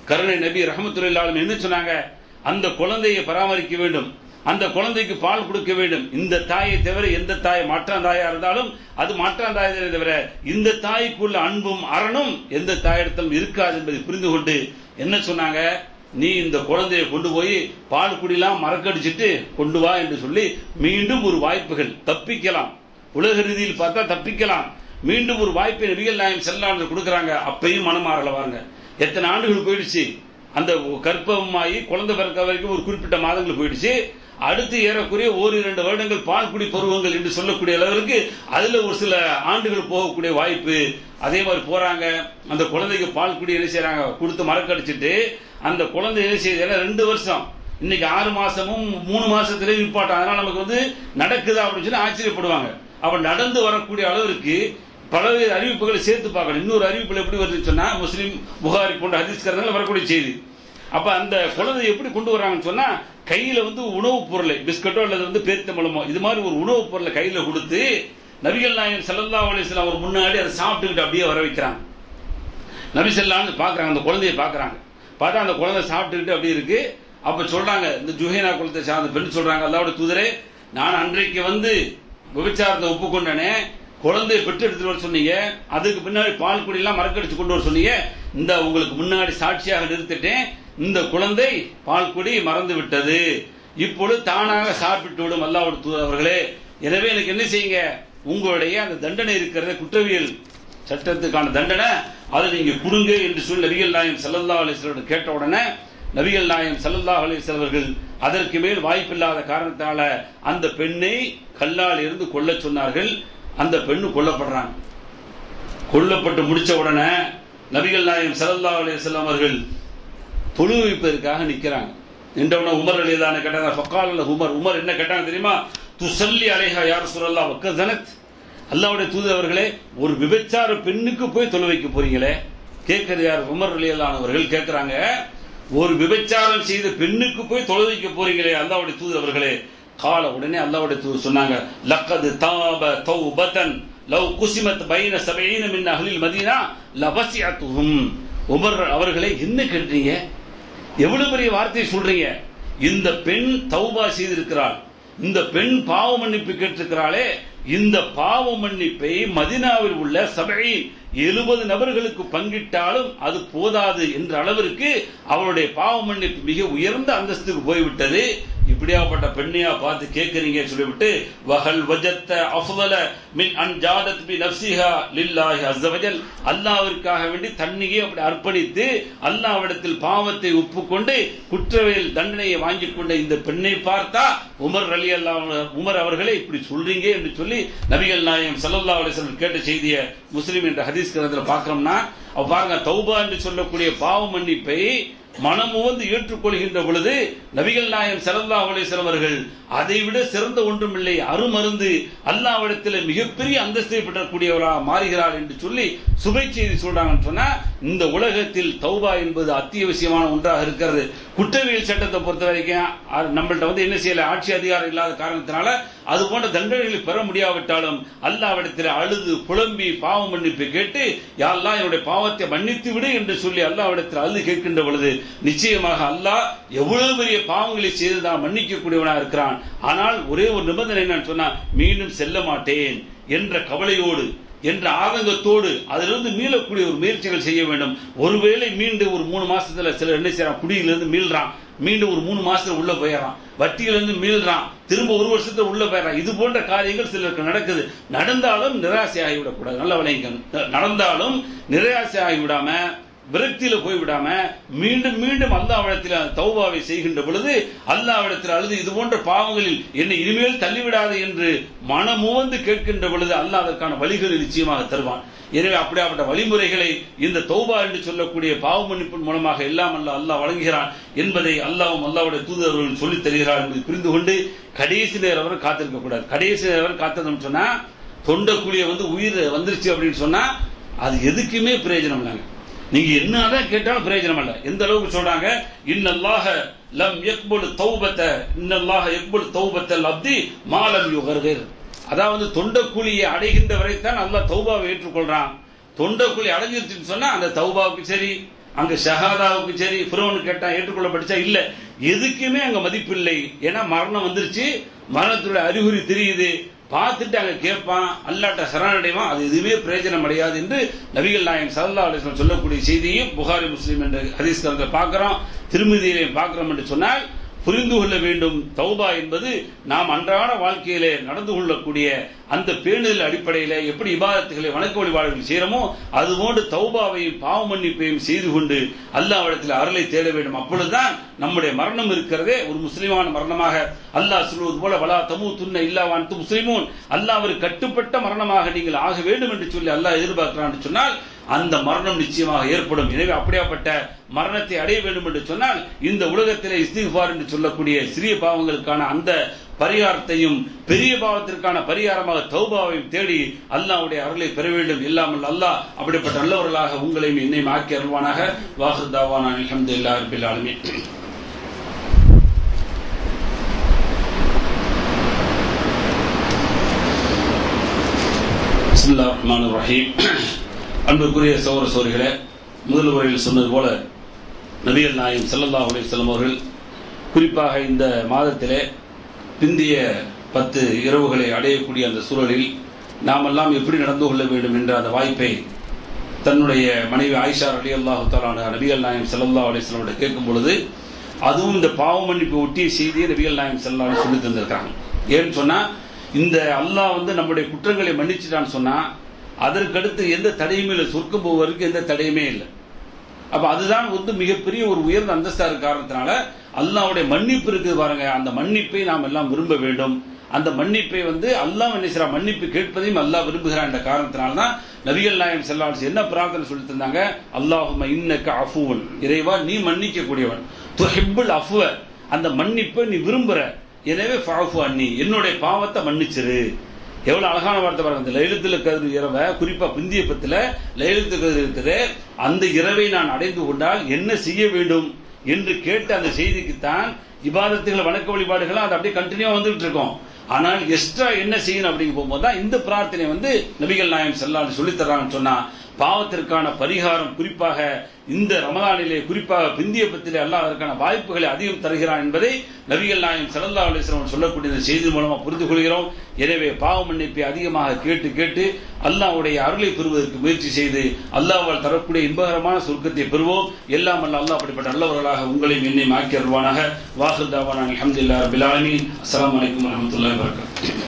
கருணை நபி ரஹ்மத்துல்லாஹி அலைஹி என்ன சொன்னாங்க, அந்த குழந்தையை பராமரிக்க வேண்டும், அந்த குழந்தைக்கு பால் கொடுக்க வேண்டும். இந்த தாயை தவிர எந்த தாய் மாற்றான் தாயா இருந்தாலும் அது மாற்றான் தாயை தவிர இந்த தாய்க்குள்ள அன்பும் அரணும் எந்த தாயிடத்திலும் இருக்காது என்பதை புரிந்து கொண்டு என்ன சொன்னாங்க, நீ இந்த குழந்தையை கொண்டு போய் பால் குடிலாம் மறக்கடிச்சிட்டு கொண்டு வா என்று சொல்லி மீண்டும் ஒரு வாய்ப்புகள் தப்பிக்கலாம், உலக ரீதியில் பார்த்தா தப்பிக்கலாம், மீண்டும் ஒரு வாய்ப்பை நபிகள் நாயகம் ஸல்லல்லாஹு அலைஹி வஸல்லம் கொடுக்கறாங்க. அப்பயும் மனம் மாறல. வாங்க, எத்தனை ஆண்டுகள் போயிடுச்சு, அந்த கர்ப்பமாகி குழந்தை பிறக்க வரைக்கும் ஒரு குறிப்பிட்ட மாதங்கள் போயிடுச்சு. அடுத்து ஏறக்குறைய 1-2 வருடங்கள் பால்குடி பருவங்கள் என்று சொல்லக்கூடிய அளவிற்கு அதுல ஒரு சில ஆண்டுகள் போகக்கூடிய வாய்ப்பு. அதே மாதிரி போறாங்க, அந்த குழந்தைக்கு பால்குடி என்ன செய்யறாங்க, கொடுத்து மறக்கடிச்சிட்டு அந்த குழந்தை என்ன செய்யுது, 2 வருஷம், இன்னைக்கு 6 மாசமும் 3 மாசத்திலேயே நிப்பாட்டம். அதனால நமக்கு வந்து நடக்குதா அப்படின்னு சொல்லி ஆச்சரியப்படுவாங்க. அப்ப நடந்து வரக்கூடிய அளவிற்கு பலவேறு அறிவிப்புகளை சேர்த்து பார்க்கணும். இன்னொரு அறிவிப்புகள் எப்படி வருதுன்னு சொன்னா, முஸ்லிம் புகாரி போன்ற ஹதீஸ்காரர்கள் வரக்கூடிய செய்தி. அப்ப அந்த குழந்தை எப்படி கொண்டு வர்றாங்கன்னு சொன்னா, கையில வந்து உணவுப் பொருளை, பிஸ்கட்டோ அல்லது வந்து பேரித்தம்பழமோ இது மாதிரி ஒரு உணவுப் பொருளை கையில கொடுத்து நபிகள் நாயகம் ஸல்லல்லாஹு அலைஹி வஸல்லம் அவர் முன்னாடி அதை சாப்பிட்டுக்கிட்டு அப்படியே வர வைக்கிறாங்க. நபி ஸல்லல்லாஹு பாக்குறாங்க, அந்த குழந்தையை பாக்குறாங்க. பார்த்தா அந்த குழந்தை சாப்பிட்டுக்கிட்டு அப்படி இருக்கு. அப்ப சொல்றாங்க, இந்த ஜுஹைனா குலத்தை சார்ந்த பெண் சொல்றாங்க, அல்லாஹ்வுடைய தூதரே, நான் அன்றைக்கு வந்து விபச்சாரத்தை ஒப்புக்கொண்டனே, குழந்தையை பெற்று எடுத்துட்டு வர சொன்னீங்க, அதுக்கு பின்னாடி பால் குடி எல்லாம் மறக்கடிச்சு கொண்டு வர சொன்னீங்க, இந்த உங்களுக்கு முன்னாடி சாட்சியாக நிறுத்திட்டேன், இந்த குழந்தை பால் குடி மறந்து விட்டது, இப்பொழுது தானாக சாப்பிட்டு விடும் அல்லாஹ்வுடைய தூதர் அவர்களே, எனவே எனக்கு என்ன செய்யுங்க, உங்களுடைய அந்த தண்டனை இருக்கிறத குற்றவியல் சட்டத்துக்கான தண்டனை அதை நீங்க கொடுங்க என்று சொல்லி நபிகள் நாயகம் ஸல்லல்லாஹு அலைஹி வஸல்லம் கேட்ட உடனே நபிகள் நாயகம் ஸல்லல்லாஹு அலைஹி வஸல்லம் அவர்கள் அதற்கு மேல் வாய்ப்பில்லாத காரணத்தால அந்த பெண்ணை கல்லால் இருந்து கொல்ல சொன்னார்கள். அந்த பெண்ணு கொல்லப்படுறாங்க. கொல்லப்பட்டு முடிச்ச உடனே நபிகள் நாயகம் ஸல்லல்லாஹு அலைஹி வஸல்லம் அவர்கள் தொழு வைப்பதற்காக நிக்கிறாங்க. நின்றவன உமர் ரலியல்லாஹு கேட்டாங்க. ஃபகால உமர் என்ன கேட்டாங்க தெரியுமா, துஸல்லி அலைஹா யா ரசூலல்லாஹ் வகஸனத், அல்லாஹ்வுடைய தூதர் அவர்களே, ஒரு விபச்சார பெண்ணுக்கு போய் தொழு வைக்க போறீங்களே, கேட்கிறது யார், உமர் ரலியல்லாஹு அவர்கள் கேட்கிறாங்க, ஒரு விபச்சாரம் செய்த பெண்ணுக்கு போய் தொழு வைக்க போறீங்களே அல்லாஹ்வுடைய தூதர் அவர்களே. கால உடனே அல்லாஹ்வுடைய தூதர் சொன்னாங்க, லக்கத் தாப தௌபதன் லவ் குஸிமத் பைன 70 மின் அஹ்லில் மதீனா லபஸிஅத்துஹும். உமர் அவர்களே, என்ன கேட்டீங்க, எவ்வளவு பெரிய வார்த்தையை சொல்றீங்க, இந்த பெண் தௌபா செய்திருக்கிறாள், இந்த பெண் பாவ மன்னிப்பு கேட்டிருக்கிறாளே, இந்த பாவ மன்னிப்பை மதீனாவில் உள்ள 70 நபர்களுக்கு பங்கிட்டாலும் அது போதாது என்ற அளவிற்கு அவருடைய பாவ மன்னிப்பு மிக உயர்ந்த அந்தஸ்துக்கு போய்விட்டது. இப்படியாப்பட்ட பெண்ணையா பார்த்து கேட்கறீங்க சொல்லிவிட்டு, வஹல் வஜத்த அஃதல மின் அன் ஜாதத் பி நஃப்ஸிஹா லில்லாஹி அஸ்ஸ வஜல், அல்லாஹ்விற்காக வேண்டி தன்னையே அப்படி அர்ப்பணித்து அல்லாஹ்விடத்தில் பாவத்தை ஒப்புக்கொண்டு குற்றவியல் தண்டனையை வாங்கிக் கொண்ட இந்த பெண்ணை பார்த்தா உமர் உமர் அவர்களே இப்படி சொல்றீங்க என்று சொல்லி நபிகள் நாயகம் ஸல்லல்லாஹு அலைஹி வஸல்லம் கேட்ட செய்தியை முஸ்லிம் என்ற ஹதீஸ் கிரந்தத்தில் பார்க்கிறோம்னா, பாருங்க, தௌபா என்று சொல்லக்கூடிய பாவ மன்னிப்பை மனமுவந்து ஏற்றுக்கொள்கின்ற பொழுது நபிகள் நாயகம் ஸல்லல்லாஹு அலைஹி வஸல்லம் அவர்கள் அதைவிட சிறந்த ஒன்றுமில்லை, அருமருந்து, அல்லாஹ்விடத்தில் மிகப்பெரிய அந்தஸ்தை பெறக்கூடியவராக மாறுகிறார் என்று சொல்லி சுபை செய்தி சொல்றாங்கன்னு சொன்னா, இந்த உலகத்தில் தௌபா என்பது அத்தியாவசியமான ஒன்றாக இருக்கிறது. குற்றவியல் சட்டத்தை பொறுத்த வரைக்கும் நம்மள்ட்ட வந்து என்ன செய்யல, ஆட்சி அதிகாரம் இல்லாத காரணத்தினால அது போன்ற தண்டனைகளை பெற முடியாவிட்டாலும் அல்லாஹ்விடத்தில் அழுது புலம்பி பாவ மன்னிப்பு கேட்டு, யா அல்லாஹ் என்னுடைய பாவத்தை மன்னித்து விடு என்று சொல்லி அல்லாஹ்விடத்தில் அழுது கேட்கின்ற பொழுது நிச்சயமாக அல்லாஹ் எவ்வளவு பெரிய பாவங்களை செய்து தான் மன்னிக்கக்கூடியவனாக இருக்கிறான். ஆனால் ஒரே ஒரு நிபந்தனை என்னன்னு சொன்னா, மீண்டும் செல்ல மாட்டேன் என்ற கவலையோடு என்ற ஆதங்கத்தோடு அதிலிருந்து மீளக்கூடிய ஒரு முயற்சிகள் செய்ய வேண்டும். ஒருவேளை மீண்டும் ஒரு 3 மாசத்துல சிலர் என்ன செய்யறான், குடியிலிருந்து மீள்றான், மீண்டும் ஒரு 3 மாசத்துல உள்ள போயிடறான், வட்டியிலிருந்து மீள்றான், திரும்ப 1 வருஷத்துல உள்ள போயிடறான். இது போன்ற காரியங்கள் சிலருக்கு நடக்குது. நடந்தாலும் நிராசை ஆகிவிடக்கூடாது. நல்ல விளைங்க, நடந்தாலும் நிராசை ஆகிவிடாம விரக்தியில போய்விடாம மீண்டும் மீண்டும் அல்லாஹ்விடத்தில் தௌபாவை செய்கின்ற பொழுது அல்லாஹ்விடத்தில் அழுது இது போன்ற பாவங்களில் என்னை இனிமேல் தள்ளிவிடாது என்று மனமுவந்து கேட்கின்ற பொழுது அல்லாஹ் அதற்கான வழிகளை நிச்சயமாக தருவான். எனவே அப்படியாப்பட்ட வழிமுறைகளை இந்த தௌபா என்று சொல்லக்கூடிய பாவ மன்னிப்பின் மூலமாக எல்லாம் அல்லாஹ் வழங்குகிறான் என்பதை அல்லாஹ்வும் அல்லாஹ்வுடைய தூதர்கள் சொல்லித் தருகிறார் என்பதை புரிந்து கொண்டு கடைசி நேரம் வரை காத்திருக்க கூடாது. கடைசி நேரம் வரை காத்திருந்தோம் சொன்னா, தொண்டக்குழிய வந்து உயிர் வந்துருச்சு அப்படின்னு சொன்னா அது எதுக்குமே பிரயோஜனம் இல்லைங்க. நீங்க என்னதான் கேட்டாலும் பிரயோஜனம் இல்ல. எந்த அளவுக்கு சொல்றாங்க, இன்னல்லாஹ லம் யக்புல் தௌபத இன்னல்லாஹ யக்புல் தௌபத்தல் அப்தி மா லம் யுகர்கிர். அதாவது தொண்டக்குழியை அடைகின்ற வரைத்தான் அல்லாஹ் தௌபாவை ஏற்றுக்கொள்றான். தொண்டக்குழி அடைஞ்சிருச்சுன்னு சொன்னா அந்த தௌபாவுக்கு சரி, அங்க ஷஹாதாவுக்கு சரி, ஃபிரௌன் கேட்டா ஏற்றுக்கொள்ளப்பட்டுச்சா இல்ல, எதுக்குமே அங்க மதிப்பு இல்லை. ஏன்னா மரணம் வந்துருச்சு, மரணத்துடைய அறிகுறி தெரியுது, பார்த்துட்டு அங்க கேட்பான், அல்லாட்ட சரணடைவான், அது எதுவுமே பிரயோஜனம் அடையாது என்று நபிகள் நாயகம் ஸல்லல்லாஹு அலைஹி வஸல்லம் சொல்லக்கூடிய செய்தியும் புகாரி முஸ்லிம் என்ற ஹதீஸ் கிரந்தத்தில் பார்க்கிறோம், திருமதியிலையும் பார்க்கிறோம் என்று சொன்னால், புரிந்து கொள்ள வேண்டும். தௌபா என்பது நாம் அன்றாட வாழ்க்கையிலே நடந்து கொள்ளக்கூடிய அந்த பேணுதல் அடிப்படையில எப்படி இபாதத்துகளை வணக்க வழிபாடுகள் செய்யறோமோ அதுபோன்று தௌபாவையும் பாவ மன்னிப்பையும் செய்து கொண்டு அல்லாஹ்விடத்தில் அருளை தேட வேண்டும். அப்பொழுதுதான் நம்முடைய மரணம் இருக்கிறதே ஒரு முஸ்லிமான மரணமாக அல்லாஹ் சொல்வது போல வலா தமூதுன்ன இல்லா வ அன்தும் முஸ்லிமூன், அல்லாஹ்விற்கு கட்டுப்பட்ட மரணமாக நீங்கள் ஆக வேண்டும் என்று சொல்லி அல்லாஹ் எதிர்பார்க்கிறான் என்று சொன்னால் அந்த மரணம் நிச்சயமாக ஏற்படும். எனவே அப்படியாப்பட்ட மரணத்தை அடைய வேண்டும் என்று சொன்னால் இந்த உலகத்திலே இஸ்திக்ஃபார் என்று சொல்லக்கூடிய சிறிய பாவங்களுக்கான அந்த பரிகாரத்தையும் பெரிய பாவத்திற்கான பரிகாரமாக தௌபாவையும் தேடி அல்லாஹ்வுடைய அருளை பெற வேண்டும். இல்லாமல் அல்லாஹ் அப்படிப்பட்ட நல்லவர்களாக உங்களையும் என்னையும் ஆக்கி அருள்வானாக. வாஹிர் தாவானா அல்ஹம்துலில்லாஹி ரப்பில் ஆலமீன். பிஸ்மில்லாஹிர் ரஹ்மானிர் ரஹீம். அன்புக்குரிய சகோதர சகோதரிகளே, முதல் உரையில் சொன்னது போல நபிகள் நாயகம் ஸல்லல்லாஹு அலைஹி வஸல்லம் அவர்கள் குறிப்பாக இந்த மாதத்திலே பிந்திய 10 இரவுகளை அடையக்கூடிய அந்த சூழலில் நாமெல்லாம் எப்படி நடந்து கொள்ள வேண்டும் என்ற அந்த வாய்ப்பை தன்னுடைய மனைவி ஆயிஷா ரலியல்லாஹு தஆலா அன்ஹா நபிகள் நாயகம் ஸல்லல்லாஹு அலைஹி வஸல்லம் அவர்கள் கேட்கும் பொழுது அதுவும் இந்த பாவ மன்னிப்பு ஒட்டிய செய்தியை நபிகள் நாயகம் ஸல்லல்லாஹு அலைஹி வஸல்லம் சொல்லி தந்திருக்காங்க. ஏன்னு சொன்னா இந்த அல்லாஹ் நம்முடைய குற்றங்களை மன்னிச்சுட்டான்னு சொன்னா அதற்கடுத்து எந்த தடையுமே இல்லை, சொர்க்கம் போவதற்கு எந்த தடையுமே இல்லை. அப்ப அதுதான் மிகப்பெரிய ஒரு உயர்ந்த அந்தஸ்தா இருக்க காரணத்தினால அல்லாஹ்வுடைய மன்னிப்பு இருக்குது பாருங்க, அந்த மன்னிப்பை நாம் எல்லாம் விரும்ப வேண்டும். அந்த மன்னிப்பை அல்லாஹ் என்ன செய்யறான், மன்னிப்பு கேட்பதையும் அல்லாஹ் விரும்புகிறான் என்ற காரணத்தினால்தான் நபிகள் நாயகம் ஸல்லல்லாஹு அலைஹி வஸல்லம் என்ன பிரார்த்தனை சொல்லி தந்தாங்க, அல்லாஹும்ம இன்னக அஃபுவன், இறைவா நீ மன்னிக்க கூடியவன், துஹிப்புல் அஃப்வ, அந்த மன்னிப்பை நீ விரும்புற, எனவே ஃபஅஃபு அன்னி, என்னுடைய பாவத்தை மன்னிச்சிரு. எவ்வளவு அழகான வார்த்தை பாருங்க. இந்த லைலத்துல் கத்ர் இரவை குறிப்பா பிந்திய 10ல லைலத்துல் கத்ர் இருக்குது, அந்த இரவை நான் அடைந்து கொண்டால் என்ன செய்ய வேண்டும் என்று கேட்ட அந்த செய்திக்குத்தான் இபாதத்துகள் வணக்க வழிபாடுகள் அது அப்படியே கண்டினியூவா வந்துட்டு இருக்கோம். ஆனால் எக்ஸ்ட்ரா என்ன செய்யணும் அப்படிங்க போகும்போது தான் இந்த பிரார்த்தனை நபிகள் நாயகம் ஸல்லல்லாஹு அலைஹி வஸல்லம் சொல்லி தர்றாங்கன்னு சொன்னா பாவத்திற்கான பரிகாரம் குறிப்பாக இந்த ரமலானிலே குறிப்பாக பிந்திய 10லே அல்லாஹ் அதற்கான வாய்ப்புகளை அதிகம் தருகிறான் என்பதை நபிகள் நாயகம் ஸல்லல்லாஹு அலைஹி வஸல்லம் சொல்லக்கூடிய இந்த செய்தி மூலமா புரிந்து கொள்கிறோம். எனவே பாவ மன்னிப்பை அதிகமாக கேட்டு கேட்டு அல்லாஹ்வுடைய அருளை பெறுவதற்கு முயற்சி செய்து அல்லாஹ்வால் தரக்கூடிய இன்பகரமான சொர்க்கத்தை பெறுவோம். எல்லாம் அல்லாஹ் அப்படிப்பட்ட நல்லவர்களாக உங்களையும் என்னையும் ஆக்கி அருள்வானாக. வாஹிர் தாவானா அல்ஹம்துலில்லாஹி ரப்பில் ஆலமீன். அஸ்ஸலாமு அலைக்கும் வரஹ்மத்துல்லாஹி வபரகாத்துஹு.